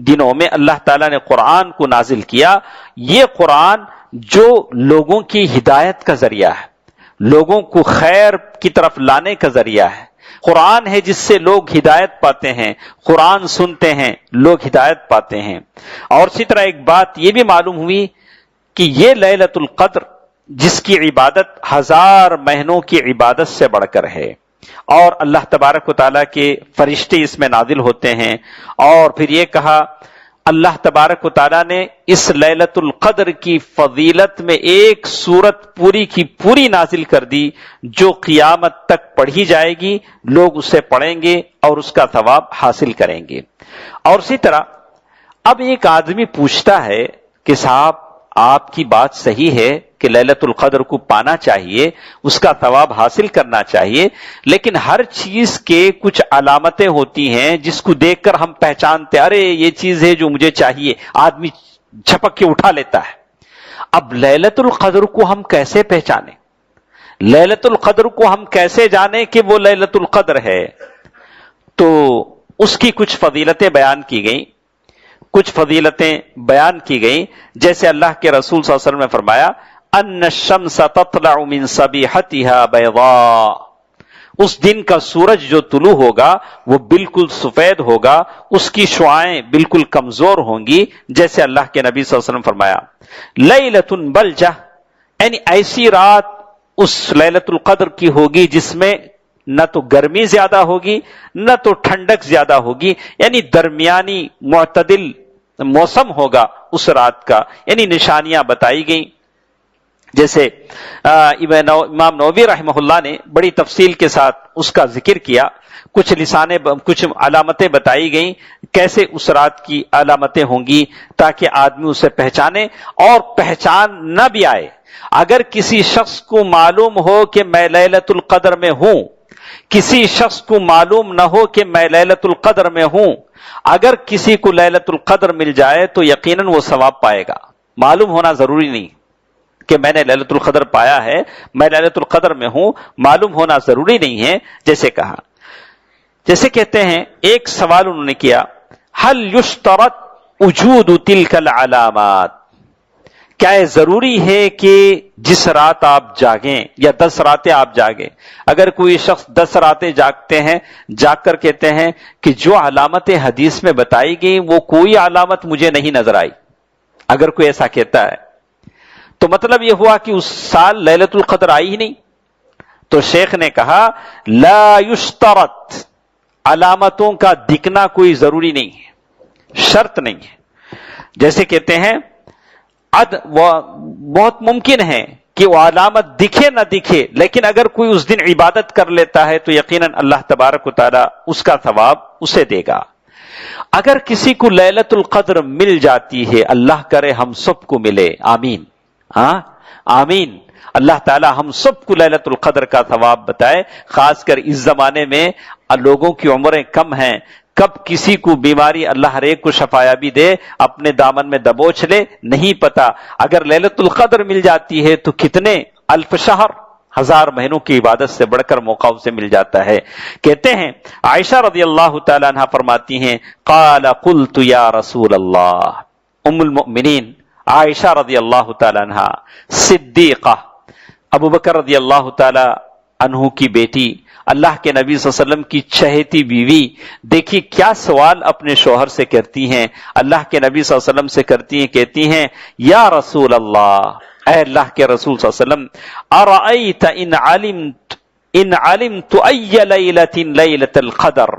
[SPEAKER 3] دنوں میں اللہ تعالیٰ نے قرآن کو نازل کیا. یہ قرآن جو لوگوں کی ہدایت کا ذریعہ ہے، لوگوں کو خیر کی طرف لانے کا ذریعہ ہے. قرآن ہے جس سے لوگ ہدایت پاتے ہیں، قرآن سنتے ہیں لوگ ہدایت پاتے ہیں. اور اسی طرح ایک بات یہ بھی معلوم ہوئی کہ یہ لیلۃ القدر جس کی عبادت 1000 مہینوں کی عبادت سے بڑھ کر ہے، اور اللہ تبارک و تعالیٰ کے فرشتے اس میں نازل ہوتے ہیں. اور پھر یہ کہا اللہ تبارک و تعالیٰ نے اس لیلۃ القدر کی فضیلت میں ایک سورت پوری کی پوری نازل کر دی جو قیامت تک پڑھی جائے گی، لوگ اسے پڑھیں گے اور اس کا ثواب حاصل کریں گے۔ اور اسی طرح اب ایک آدمی پوچھتا ہے کہ صاحب آپ کی بات صحیح ہے کہ لیلۃ القدر کو پانا چاہیے، اس کا ثواب حاصل کرنا چاہیے، لیکن ہر چیز کے کچھ علامتیں ہوتی ہیں جس کو دیکھ کر ہم پہچانتے، ارے یہ چیز ہے جو مجھے چاہیے، آدمی جھپک کے اٹھا لیتا ہے۔ اب لیلۃ القدر کو ہم کیسے پہچانیں؟ لیلۃ القدر کو ہم کیسے جانیں کہ وہ لیلۃ القدر ہے؟ تو اس کی کچھ فضیلتیں بیان کی گئیں، کچھ فضیلتیں بیان کی گئیں، جیسے اللہ کے رسول صلی اللہ علیہ وسلم نے فرمایا ان الشمس تطلع من صبیحتها بیضاء، اس دن کا سورج جو طلوع ہوگا وہ بالکل سفید ہوگا، اس کی شعاعیں بالکل کمزور ہوں گی، جیسے اللہ کے نبی صلی اللہ علیہ وسلم فرمایا لیلۃ بلجہ، یعنی ایسی رات اس لیلۃ القدر کی ہوگی جس میں نہ تو گرمی زیادہ ہوگی نہ تو ٹھنڈک زیادہ ہوگی، یعنی درمیانی معتدل موسم ہوگا اس رات کا، یعنی نشانیاں بتائی گئیں۔ جیسے امام نووی رحمہ اللہ نے بڑی تفصیل کے ساتھ اس کا ذکر کیا، کچھ علامتیں بتائی گئیں کیسے اس رات کی علامتیں ہوں گی تاکہ آدمی اسے پہچانے، اور پہچان نہ بھی آئے، اگر کسی شخص کو معلوم ہو کہ میں لیلۃ القدر میں ہوں، کسی شخص کو معلوم نہ ہو کہ میں لیلۃ القدر میں ہوں، اگر کسی کو لیلۃ القدر مل جائے تو یقیناً وہ ثواب پائے گا۔ معلوم ہونا ضروری نہیں کہ میں نے لیلۃ القدر پایا ہے، میں لیلۃ القدر میں ہوں، معلوم ہونا ضروری نہیں ہے۔ جیسے کہا، جیسے کہتے ہیں ایک سوال انہوں نے کیا، هل یشترط وجود تلک العلامات، کیا یہ ضروری ہے کہ جس رات آپ جاگیں یا 10 راتیں آپ جاگیں، اگر کوئی شخص 10 راتیں جاگتے ہیں، جاگ کر کہتے ہیں کہ جو علامتیں حدیث میں بتائی گئی وہ کوئی علامت مجھے نہیں نظر آئی، اگر کوئی ایسا کہتا ہے تو مطلب یہ ہوا کہ اس سال لیلۃ القدر آئی ہی نہیں۔ تو شیخ نے کہا لا یشترط، علامتوں کا دکھنا کوئی ضروری نہیں ہے، شرط نہیں ہے۔ جیسے کہتے ہیں بہت ممکن ہے کہ وہ علامت دکھے نہ دکھے، لیکن اگر کوئی اس دن عبادت کر لیتا ہے تو یقیناً اللہ تبارک و تعالی اس کا ثواب اسے دے گا۔ اگر کسی کو لیلۃ القدر مل جاتی ہے، اللہ کرے ہم سب کو ملے، آمین، ہاں آمین، اللہ تعالی ہم سب کو لیلۃ القدر کا ثواب بتائے۔ خاص کر اس زمانے میں لوگوں کی عمریں کم ہیں، کب کسی کو بیماری اللہ ہر ایک کو شفایابی دے، اپنے دامن میں دبوچ لے نہیں پتا۔ اگر لیلۃ القدر مل جاتی ہے تو کتنے الف شہر، 1000 مہینوں کی عبادت سے بڑھ کر موقع اسے مل جاتا ہے۔ کہتے ہیں عائشہ رضی اللہ تعالی عنہا فرماتی ہیں قال قلت یا رسول اللہ، ام المؤمنین عائشہ رضی اللہ تعالی عنہا، صدیقہ، ابو بکر رضی اللہ تعالی عنہ کی بیٹی، اللہ کے نبی صلی اللہ علیہ وسلم کی چہیتی بیوی، دیکھیے کیا سوال اپنے شوہر سے کرتی ہیں، اللہ کے نبی صلی اللہ علیہ وسلم سے کرتی ہیں، کہتی ہیں یا رسول اللہ، اے اللہ کے رسول صلی اللہ علیہ وسلم، ارأیت ان علمت ای لیلۃ لیلۃ القدر،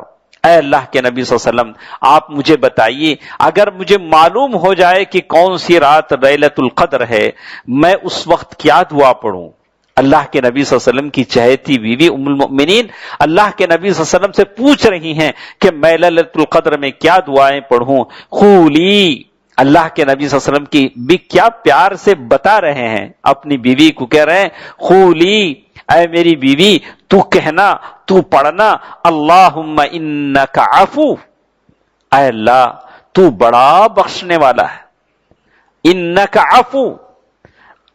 [SPEAKER 3] اے اللہ کے نبی صلی اللہ علیہ وسلم آپ مجھے بتائیے اگر مجھے معلوم ہو جائے کہ کون سی رات لیلۃ القدر ہے، میں اس وقت کیا دعا پڑھوں؟ اللہ کے نبی صلی اللہ علیہ وسلم کی چہیتی بیوی ام المؤمنین اللہ کے نبی صلی اللہ علیہ وسلم سے پوچھ رہی ہیں کہ میں لیلۃ القدر میں کیا دعائیں پڑھوں؟ قولی، اللہ کے نبی صلی اللہ علیہ وسلم کی بھی کیا پیار سے بتا رہے ہیں، اپنی بیوی کو کہہ رہے ہیں قولی، اے میری بیوی تو کہنا، تو پڑھنا اللہم انک عفو، اے اللہ تو بڑا بخشنے والا ہے، انک عفو،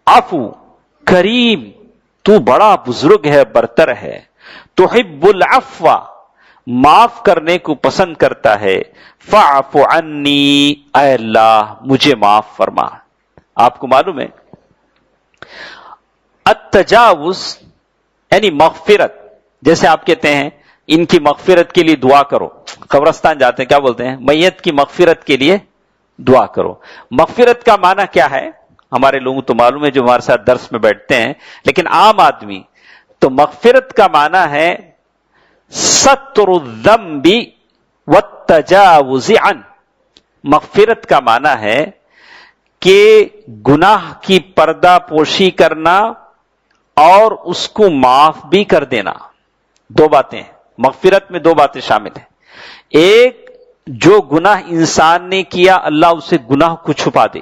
[SPEAKER 3] عفو کریم، تو بڑا بزرگ ہے، برتر ہے، تحب العفو، معاف کرنے کو پسند کرتا ہے، فاعف عنی، اے اللہ مجھے معاف فرما۔ آپ کو معلوم ہے التجاوز یعنی مغفرت، جیسے آپ کہتے ہیں ان کی مغفرت کے لیے دعا کرو، قبرستان جاتے ہیں کیا بولتے ہیں؟ میت کی مغفرت کے لیے دعا کرو۔ مغفرت کا معنی کیا ہے؟ ہمارے لوگوں تو معلوم ہے جو ہمارے ساتھ درس میں بیٹھتے ہیں، لیکن عام آدمی تو مغفرت کا معنی ہے ستر الذنب والتجاوز عنہ، مغفرت کا معنی ہے کہ گناہ کی پردہ پوشی کرنا اور اس کو معاف بھی کر دینا. دو باتیں ہیں مغفرت میں، دو باتیں شامل ہیں. ایک، جو گناہ انسان نے کیا اللہ اسے گناہ کو چھپا دے،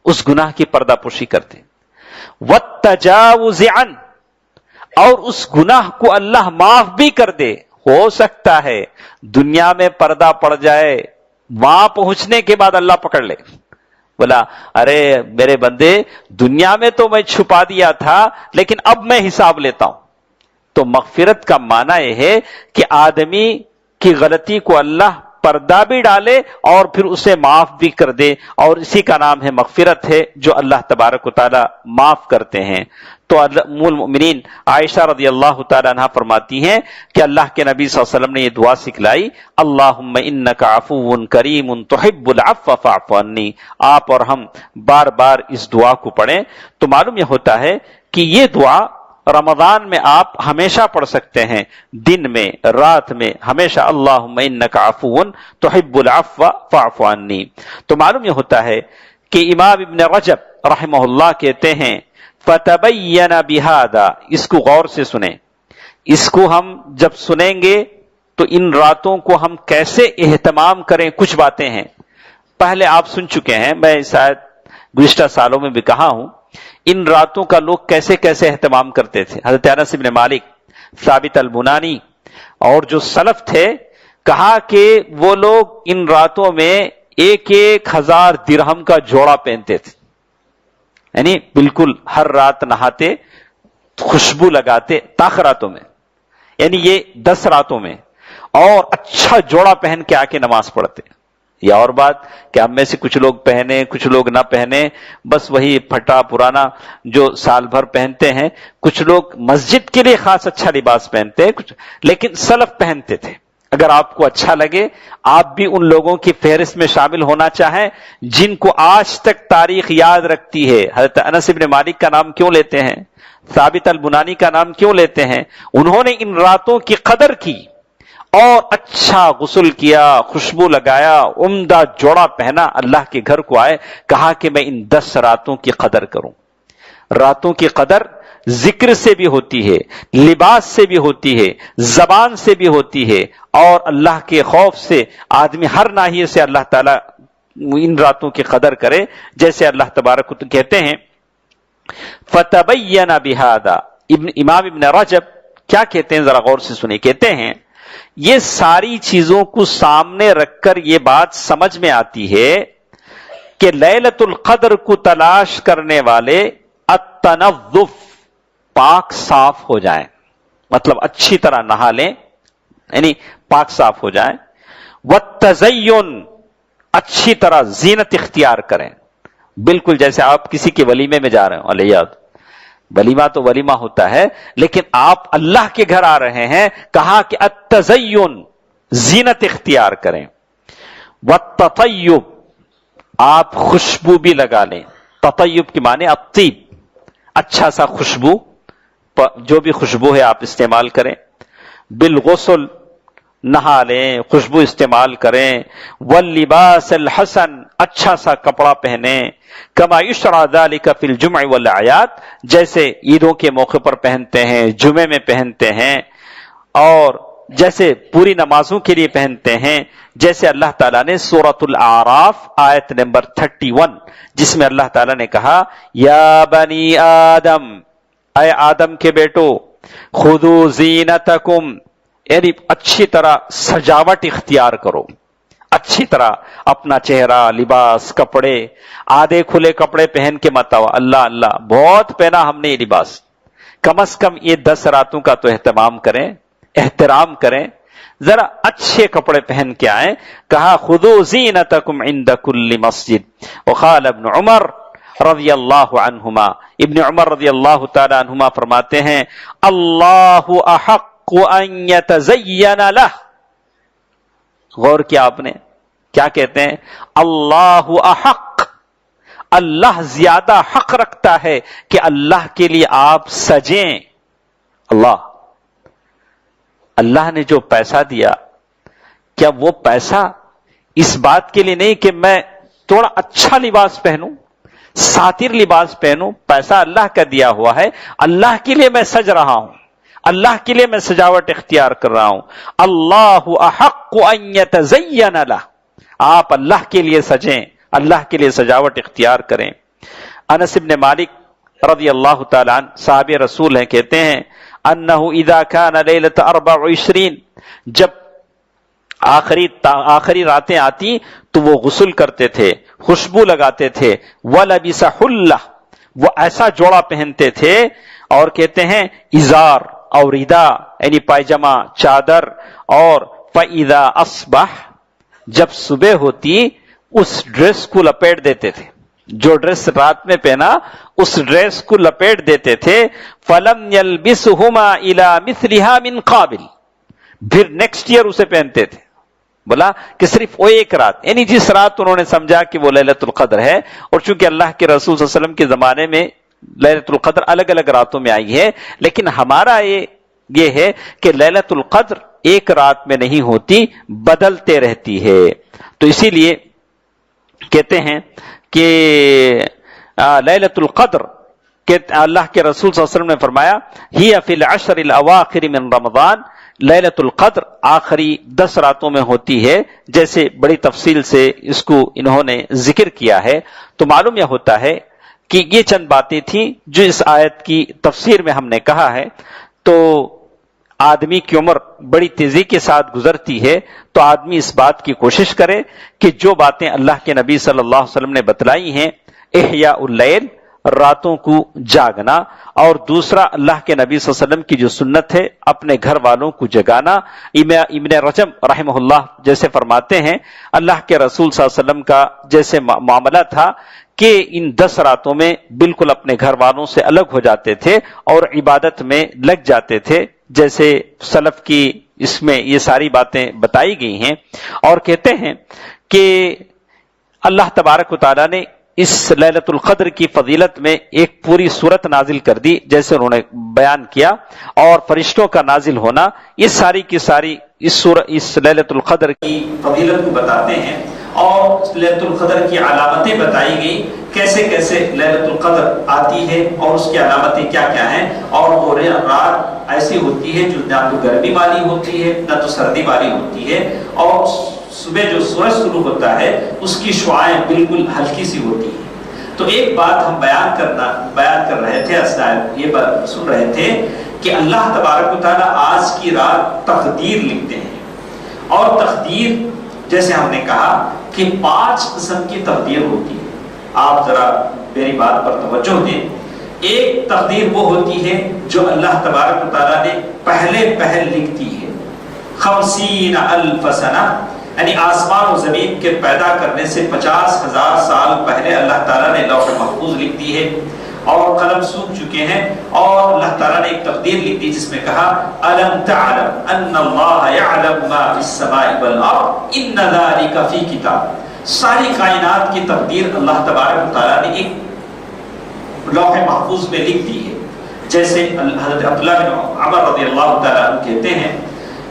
[SPEAKER 3] اس گناہ کی پردہ پوشی کر دے. وَالتَّجَاوُزِ عَنْ، اور اس گناہ کو اللہ معاف بھی کر دے. ہو سکتا ہے دنیا میں پردہ پڑ جائے، وہاں پہنچنے کے بعد اللہ پکڑ لے، بولا ارے میرے بندے دنیا میں تو میں چھپا دیا تھا لیکن اب میں حساب لیتا ہوں. تو مغفرت کا معنی یہ ہے کہ آدمی کی غلطی کو اللہ پردہ بھی ڈالے اور پھر اسے معاف بھی کر دے، اور اسی کا نام ہے مغفرت ہے جو اللہ تبارک و تعالی معاف کرتے ہیں. تو ام المؤمنین عائشہ رضی اللہ تعالی عنہا فرماتی ہیں کہ اللہ کے نبی صلی اللہ علیہ وسلم نے یہ دعا سکھلائی، اللہم انک عفو کریم تحب العفو فاعف عنی. آپ اور ہم بار بار اس دعا کو پڑھیں تو معلوم یہ ہوتا ہے کہ یہ دعا رمضان میں آپ ہمیشہ پڑھ سکتے ہیں، دن میں رات میں ہمیشہ، اللہم انک عفو تحب العفو فاعف عنی. تو معلوم یہ ہوتا ہے کہ امام ابن رجب رحمہ اللہ کہتے ہیں فتبین بہذا، اس کو غور سے سنیں. اس کو ہم جب سنیں گے تو ان راتوں کو ہم کیسے اہتمام کریں. کچھ باتیں ہیں پہلے آپ سن چکے ہیں، میں شاید گزشتہ سالوں میں بھی کہا ہوں، ان راتوں کا لوگ کیسے کیسے اہتمام کرتے تھے. حضرت انس بن مالک، ثابت البنانی اور جو سلف تھے، کہا کہ وہ لوگ ان راتوں میں 1,000 درہم کا جوڑا پہنتے تھے، یعنی بالکل ہر رات نہاتے، خوشبو لگاتے تاخراتوں میں، یعنی یہ 10 راتوں میں، اور اچھا جوڑا پہن کے آ کے نماز پڑھتے. یہ اور بات کہ ہم میں سے کچھ لوگ پہنے کچھ لوگ نہ پہنے، بس وہی پھٹا پرانا جو سال بھر پہنتے ہیں. کچھ لوگ مسجد کے لیے خاص اچھا لباس پہنتے ہیں کچھ، لیکن سلف پہنتے تھے. اگر آپ کو اچھا لگے آپ بھی ان لوگوں کی فہرست میں شامل ہونا چاہیں جن کو آج تک تاریخ یاد رکھتی ہے. حضرت انس بن مالک کا نام کیوں لیتے ہیں، ثابت البنانی کا نام کیوں لیتے ہیں؟ انہوں نے ان راتوں کی قدر کی اور اچھا غسل کیا، خوشبو لگایا، عمدہ جوڑا پہنا، اللہ کے گھر کو آئے، کہا کہ میں ان 10 راتوں کی قدر کروں. راتوں کی قدر ذکر سے بھی ہوتی ہے، لباس سے بھی ہوتی ہے، زبان سے بھی ہوتی ہے، اور اللہ کے خوف سے آدمی ہر ناحیے سے اللہ تعالیٰ ان راتوں کی قدر کرے. جیسے اللہ تبارک کہتے ہیں فتبین بہذا. امام ابن رجب کیا کہتے ہیں ذرا غور سے سنیں. کہتے ہیں یہ ساری چیزوں کو سامنے رکھ کر یہ بات سمجھ میں آتی ہے کہ لیلۃ القدر کو تلاش کرنے والے التنظف، پاک صاف ہو جائیں، مطلب اچھی طرح نہا لیں، یعنی پاک صاف ہو جائیں. والتزین، اچھی طرح زینت اختیار کریں، بالکل جیسے آپ کسی کے ولیمے میں جا رہے ہوں. علیہ ولیمہ تو ولیمہ ہوتا ہے، لیکن آپ اللہ کے گھر آ رہے ہیں، کہا کہ التزین، زینت اختیار کریں. والتطیب، آپ خوشبو بھی لگا لیں. تطیب کے معنی الطیب، اچھا سا خوشبو، جو بھی خوشبو ہے آپ استعمال کریں. بالغسل، نہا لیں، خوشبو استعمال کریں. واللباس الحسن، اچھا سا کپڑا پہنیں. کما یشرع ذلک فی الجمع والاعیاد، جیسے عیدوں کے موقع پر پہنتے ہیں، جمعے میں پہنتے ہیں، اور جیسے پوری نمازوں کے لیے پہنتے ہیں. جیسے اللہ تعالیٰ نے سورۃ الاعراف آیت نمبر 31 جس میں اللہ تعالیٰ نے کہا یا بنی آدم، اے آدم کے بیٹو، خذوا زینتکم، یعنی اچھی طرح سجاوٹ اختیار کرو، اچھی طرح اپنا چہرہ، لباس، کپڑے، آدھے کھلے کپڑے پہن کے مت آؤ. اللہ اللہ بہت پہنا ہم نے یہ لباس، کم از کم یہ 10 راتوں کا تو اہتمام کریں، احترام کریں، ذرا اچھے کپڑے پہن کے آئیں. کہا خذوا زینتکم عند کل مسجد. وقال ابن عمر رضی اللہ عنہما، ابن عمر رضی اللہ تعالی عنہما فرماتے ہیں اللہ احق ان یتزین لہ. غور کیا آپ نے، کیا کہتے ہیں؟ اللہ احق، اللہ زیادہ حق رکھتا ہے کہ اللہ کے لیے آپ سجیں. اللہ نے جو پیسہ دیا، کیا وہ پیسہ اس بات کے لیے نہیں کہ میں تھوڑا اچھا لباس پہنوں، ساتر لباس پہنوں، پیسہ اللہ کا دیا ہوا ہے، اللہ کے لیے میں سج رہا ہوں، اللہ کے لیے میں سجاوٹ اختیار کر رہا ہوں۔ اللہ احق ان یتزین لہ، آپ اللہ کے لیے سجیں، اللہ کے لیے سجاوٹ اختیار کریں۔ انس بن مالک رضی اللہ تعالیٰ عنہ صحابی رسول ہیں، کہتے ہیں انہ اذا کان لیلۃ 24، جب آخری راتیں آتی تو وہ غسل کرتے تھے، خوشبو لگاتے تھے، وَلَبِسَ حُلَّةً، وہ ایسا جوڑا پہنتے تھے، اور کہتے ہیں ازار اور ردا یعنی پائجامہ، چادر، اور فَإِذَا أَصْبَحَ، جب صبح ہوتی اس ڈریس کو لپیٹ دیتے تھے، جو ڈریس رات میں پہنا اس ڈریس کو لپیٹ دیتے تھے، فَلَمْ يَلْبِسْهُمَا إِلَى مِثْلِهَا مِنْ قَابِلٍ، پھر نیکسٹ ایئر اسے پہنتے تھے۔ بولا کہ صرف وہ ایک رات، یعنی جس رات انہوں نے سمجھا کہ وہ لیلۃ القدر ہے، اور چونکہ اللہ کے رسول صلی اللہ علیہ وسلم کے زمانے میں لیلۃ القدر الگ الگ راتوں میں آئی ہے، لیکن ہمارا یہ ہے کہ لیلۃ القدر ایک رات میں نہیں ہوتی، بدلتے رہتی ہے۔ تو اسی لیے کہتے ہیں کہ لیلۃ القدر کہ اللہ کے رسول صلی اللہ علیہ وسلم نے فرمایا ہی فی العشر الاواخر من رمضان، لیلۃ القدر آخری 10 راتوں میں ہوتی ہے، جیسے بڑی تفصیل سے اس کو انہوں نے ذکر کیا ہے۔ تو معلوم یہ ہوتا ہے کہ یہ چند باتیں تھیں جو اس آیت کی تفسیر میں ہم نے کہا ہے۔ تو آدمی کی عمر بڑی تیزی کے ساتھ گزرتی ہے، تو آدمی اس بات کی کوشش کرے کہ جو باتیں اللہ کے نبی صلی اللہ علیہ وسلم نے بتلائی ہیں، احیاء اللیل، راتوں کو جاگنا، اور دوسرا اللہ کے نبی صلی اللہ علیہ وسلم کی جو سنت ہے اپنے گھر والوں کو جگانا۔ ابن رجب رحمہ اللہ جیسے فرماتے ہیں اللہ کے رسول صلی اللہ علیہ وسلم کا جیسے معاملہ تھا کہ ان 10 راتوں میں بالکل اپنے گھر والوں سے الگ ہو جاتے تھے اور عبادت میں لگ جاتے تھے، جیسے سلف کی اس میں یہ ساری باتیں بتائی گئی ہیں۔ اور کہتے ہیں کہ اللہ تبارک و تعالیٰ نے اس لیلۃ القدر کی فضیلت میں ایک پوری سورت نازل کر دی، جیسے انہوں نے بیان کیا، اور فرشتوں کا نازل ہونا، یہ ساری کی ساری اس لیلۃ القدر کی فضیلت کو بتاتے ہیں، اور لیلۃ القدر کی علامتیں بتائی گئی، کیسے کیسے لیلۃ القدر آتی ہے اور اس کی علامتیں کیا کیا ہیں، اور وہ رات ایسی ہوتی ہے جو نہ تو گرمی والی ہوتی ہے نہ تو سردی والی ہوتی ہے، اور صبح جو سورج شروع ہوتا ہے اس کی شعاعیں بالکل ہلکی سی ہوتی ہیں۔ تو ایک بات ہم بیان کر رہے تھے، یہ بات سن رہے تھے کہ اللہ تبارک و تعالیٰ آج کی رات تقدیر لکھتے ہیں، اور تقدیر جیسے ہم نے کہا کہ 5 قسم کی تقدیر ہوتی ہے۔ آپ ذرا میری بات پر توجہ دیں۔ ایک تقدیر وہ ہوتی ہے جو اللہ تبارک و تعالیٰ نے پہل لکھتی ہے، 50,000 سنہ، یعنی آسمان و زمین کے پیدا کرنے سے 50,000 سال پہلے اللہ تعالیٰ نے لوح محفوظ لکھ دی ہے، اور قلم سوکھ چکے ہیں، اور اللہ تعالیٰ نے ایک تقدیر لکھ دی جس میں کہا أَلَمْ تَعْلَمْ أَنَّ اللَّهَ يَعْلَمُ مَا فِي السَّمَاءِ وَالْأَرْضِ إِنَّ ذَلِكَ فِي كِتَابٍ۔ ساری کائنات کی تقدیر اللہ تبارک و تعالیٰ نے ایک لوح محفوظ میں لکھ دی ہے، جیسے حضرت عبداللہ بن عمر رضی اللہ تعالیٰ عنہ کہتے ہیں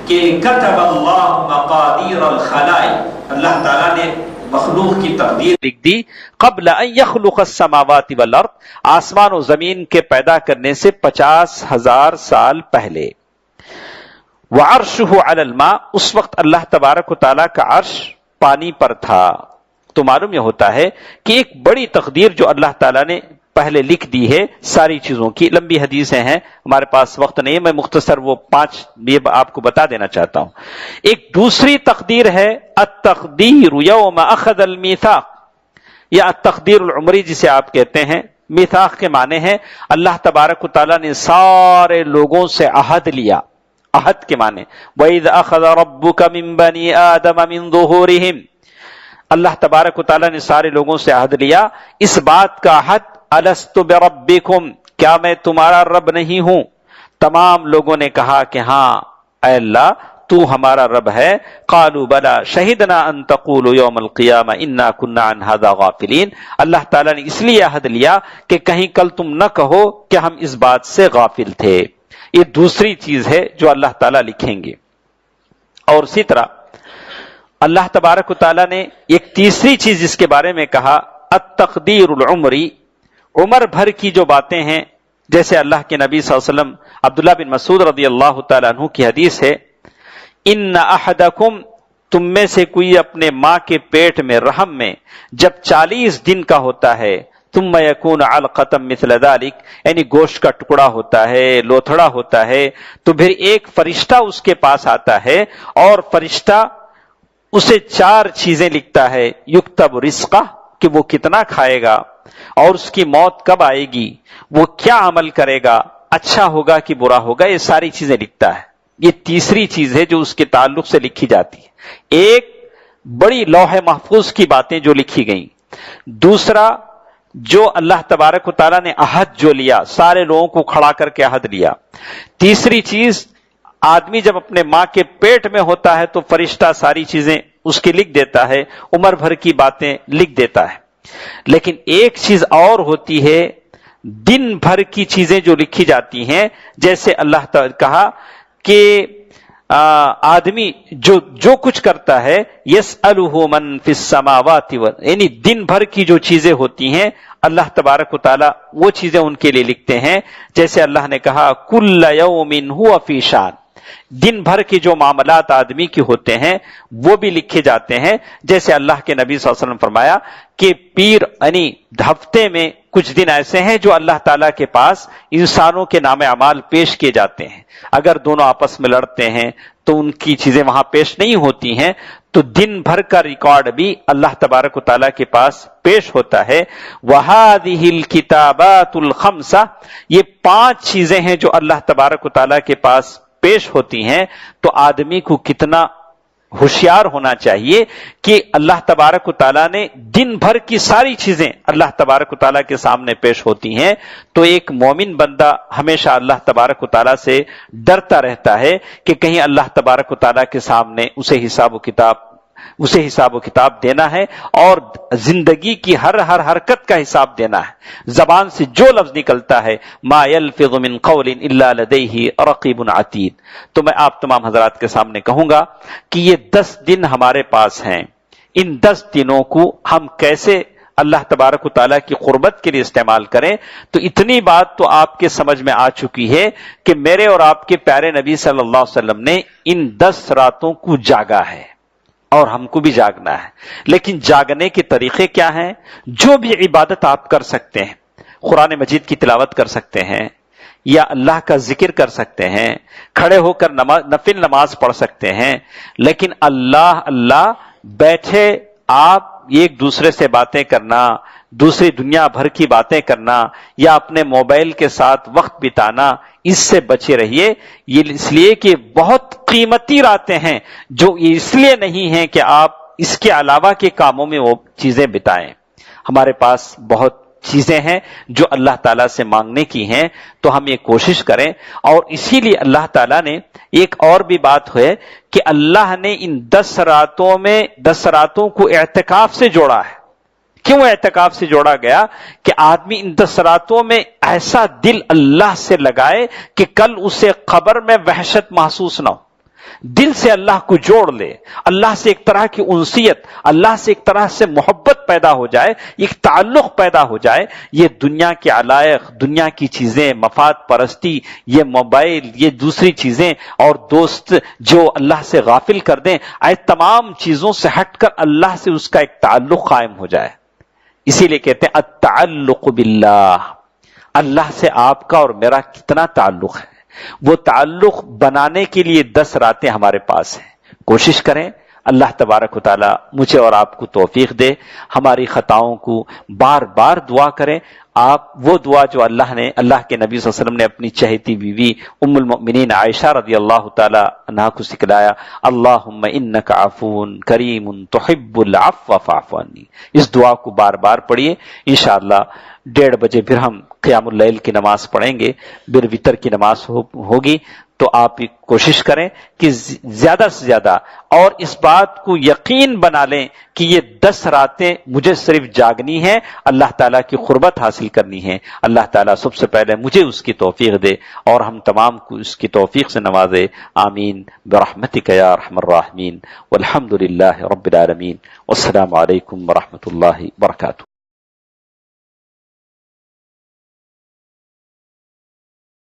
[SPEAKER 3] کہ کتب اللہ مقادیر الخلائق، اللہ تعالیٰ نے مخلوق کی تقدیر لکھ دی قبل ان یخلق السماوات والارض، آسمان و زمین کے پیدا کرنے سے 50,000 سال پہلے۔ وعرشہ علی الماء، اس وقت اللہ تبارک و تعالیٰ کا عرش پانی پر تھا۔ تو معلوم یہ ہوتا ہے کہ ایک بڑی تقدیر جو اللہ تعالیٰ نے پہلے لکھ دی ہے ساری چیزوں کی۔ لمبی حدیثیں ہیں، ہمارے پاس وقت نہیں ہے، میں مختصر وہ 5 یہ آپ کو بتا دینا چاہتا ہوں۔ ایک دوسری تقدیر ہے التقدیر یوم اخذ المیثاق، یا التقدیر العمری جسے آپ کہتے ہیں۔ میثاق کے معنی ہے اللہ تبارک و تعالیٰ نے سارے لوگوں سے عہد لیا، عہد کے معنی وَإِذْ أَخَذَ رَبُّكَ مِنْ بَنِي آدَمَ مِنْ ظُهُورِهِمْ، اللہ تبارک و تعالیٰ نے سارے لوگوں سے عہد لیا، اس بات کا عہد الست بربکم، کیا میں تمہارا رب نہیں ہوں؟ تمام لوگوں نے کہا کہ ہاں اے اللہ تو ہمارا رب ہے۔ قالوا بلا شہدنا ان تقولوا یوم القیامہ انا کنا عن ھذا غافلین، اللہ تعالیٰ نے اس لیے عہد لیا کہ کہیں کل تم نہ کہو کہ ہم اس بات سے غافل تھے۔ یہ دوسری چیز ہے جو اللہ تعالیٰ لکھیں گے۔ اور اسی طرح اللہ تبارک و تعالیٰ نے ایک تیسری چیز اس کے بارے میں کہا، التقدیر العمری، عمر بھر کی جو باتیں ہیں، جیسے اللہ کے نبی صلی اللہ علیہ وسلم، عبداللہ بن مسعود رضی اللہ تعالیٰ عنہ کی حدیث ہے، ان احدکم، تم میں سے کوئی اپنے ماں کے پیٹ میں رحم میں جب 40 دن کا ہوتا ہے، ثم یکون علقۃ مثل ذلک، یعنی گوشت کا ٹکڑا ہوتا ہے، لوتھڑا ہوتا ہے، تو پھر ایک فرشتہ اس کے پاس آتا ہے اور فرشتہ اسے 4 چیزیں لکھتا ہے، یکتب رزقہ، کہ وہ کتنا کھائے گا، اور اس کی موت کب آئے گی، وہ کیا عمل کرے گا، اچھا ہوگا کہ برا ہوگا، یہ ساری چیزیں لکھتا ہے۔ یہ تیسری چیز ہے جو اس کے تعلق سے لکھی جاتی ہے۔ ایک بڑی لوح محفوظ کی باتیں جو لکھی گئیں، دوسرا جو اللہ تبارک و تعالیٰ نے عہد جو لیا، سارے لوگوں کو کھڑا کر کے عہد لیا، تیسری چیز آدمی جب اپنے ماں کے پیٹ میں ہوتا ہے تو فرشتہ ساری چیزیں اس کی لکھ دیتا ہے، عمر بھر کی باتیں لکھ دیتا ہے۔ لیکن ایک چیز اور ہوتی ہے، دن بھر کی چیزیں جو لکھی جاتی ہیں، جیسے اللہ تعالیٰ کہا کہ آدمی جو کچھ کرتا ہے، یسألہ من فی السماوات یعنی دن بھر کی جو چیزیں ہوتی ہیں اللہ تبارک و تعالیٰ وہ چیزیں ان کے لیے لکھتے ہیں، جیسے اللہ نے کہا کل یوم ہوا فی شان، دن بھر کے جو معاملات آدمی کے ہوتے ہیں وہ بھی لکھے جاتے ہیں، جیسے اللہ کے نبی صلی اللہ علیہ وسلم فرمایا کہ پیر یعنی ہفتے میں کچھ دن ایسے ہیں جو اللہ تعالیٰ کے پاس انسانوں کے نام اعمال پیش کیے جاتے ہیں، اگر دونوں آپس میں لڑتے ہیں تو ان کی چیزیں وہاں پیش نہیں ہوتی ہیں، تو دن بھر کا ریکارڈ بھی اللہ تبارک و تعالیٰ کے پاس پیش ہوتا ہے۔ وَهَذِهِ الْكِتَابَاتُ الْخَمْسَةُ، یہ 5 چیزیں ہیں جو اللہ تبارک و تعالیٰ کے پاس پیش ہوتی ہیں، تو آدمی کو کتنا ہوشیار ہونا چاہیے کہ اللہ تبارک و تعالیٰ نے دن بھر کی ساری چیزیں اللہ تبارک و تعالیٰ کے سامنے پیش ہوتی ہیں، تو ایک مومن بندہ ہمیشہ اللہ تبارک و تعالیٰ سے ڈرتا رہتا ہے کہ کہیں اللہ تبارک و تعالیٰ کے سامنے اسے حساب و کتاب دینا ہے، اور زندگی کی ہر حرکت کا حساب دینا ہے، زبان سے جو لفظ نکلتا ہے، ما یلفظ من قول الا لدیہ رقیب عتید۔ تو میں آپ تمام حضرات کے سامنے کہوں گا کہ یہ 10 دن ہمارے پاس ہیں، ان 10 دنوں کو ہم کیسے اللہ تبارک و تعالیٰ کی قربت کے لیے استعمال کریں، تو اتنی بات تو آپ کے سمجھ میں آ چکی ہے کہ میرے اور آپ کے پیارے نبی صلی اللہ علیہ وسلم نے ان 10 راتوں کو جاگا ہے، اور ہم کو بھی جاگنا ہے۔ لیکن جاگنے کے طریقے کیا ہیں؟ جو بھی عبادت آپ کر سکتے ہیں، قرآن مجید کی تلاوت کر سکتے ہیں، یا اللہ کا ذکر کر سکتے ہیں، کھڑے ہو کر نفل نماز پڑھ سکتے ہیں، لیکن اللہ بیٹھے آپ ایک دوسرے سے باتیں کرنا، دوسری دنیا بھر کی باتیں کرنا، یا اپنے موبائل کے ساتھ وقت بتانا، اس سے بچے رہیے۔ یہ اس لیے کہ بہت قیمتی راتیں ہیں، جو اس لیے نہیں ہیں کہ آپ اس کے علاوہ کے کاموں میں وہ چیزیں بتائیں۔ ہمارے پاس بہت چیزیں ہیں جو اللہ تعالیٰ سے مانگنے کی ہیں، تو ہم یہ کوشش کریں۔ اور اسی لیے اللہ تعالیٰ نے ایک اور بھی بات ہے کہ اللہ نے ان 10 راتوں کو اعتکاف سے جوڑا ہے۔ کیوں اعتکاف سے جوڑا گیا؟ کہ آدمی ان 10 راتوں میں ایسا دل اللہ سے لگائے کہ کل اسے قبر میں وحشت محسوس نہ ہو، دل سے اللہ کو جوڑ لے، اللہ سے ایک طرح کی انسیت، اللہ سے ایک طرح سے محبت پیدا ہو جائے، ایک تعلق پیدا ہو جائے۔ یہ دنیا کے علائق، دنیا کی چیزیں، مفاد پرستی، یہ موبائل، یہ دوسری چیزیں اور دوست جو اللہ سے غافل کر دیں، ایسے تمام چیزوں سے ہٹ کر اللہ سے اس کا ایک تعلق قائم ہو جائے۔ اسی لیے کہتے ہیں التعلق باللہ، اللہ سے آپ کا اور میرا کتنا تعلق ہے، وہ تعلق بنانے کے لیے 10 راتیں ہمارے پاس ہیں۔ کوشش کریں، اللہ تبارک و تعالی مجھے اور آپ کو توفیق دے، ہماری خطاؤں کو بار بار دعا کریں۔ آپ وہ دعا جو اللہ کے نبی صلی اللہ علیہ وسلم نے اپنی چہیتی بیوی ام المؤمنین عائشہ رضی اللہ تعالی عنہا کو سکھلایا، اللہم انک عفو کریم تحب العفو فاعف عنی، اس دعا کو بار بار پڑھیے۔ انشاءاللہ 1:30 بجے پھر ہم قیام اللیل کی نماز پڑھیں گے، پھر وتر کی نماز ہوگی۔ تو آپ کوشش کریں کہ زیادہ سے زیادہ، اور اس بات کو یقین بنا لیں کہ یہ 10 راتیں مجھے صرف جاگنی ہے، اللہ تعالیٰ کی قربت حاصل حاصل کرنی ہے، اللہ تعالیٰ سب سے پہلے مجھے اس کی توفیق دے اور ہم تمام کو اس کی توفیق سے نوازے، آمین برحمتک یا ارحم الراحمین، والحمد للہ رب العالمین، والسلام علیکم ورحمۃ اللہ وبرکاتہ۔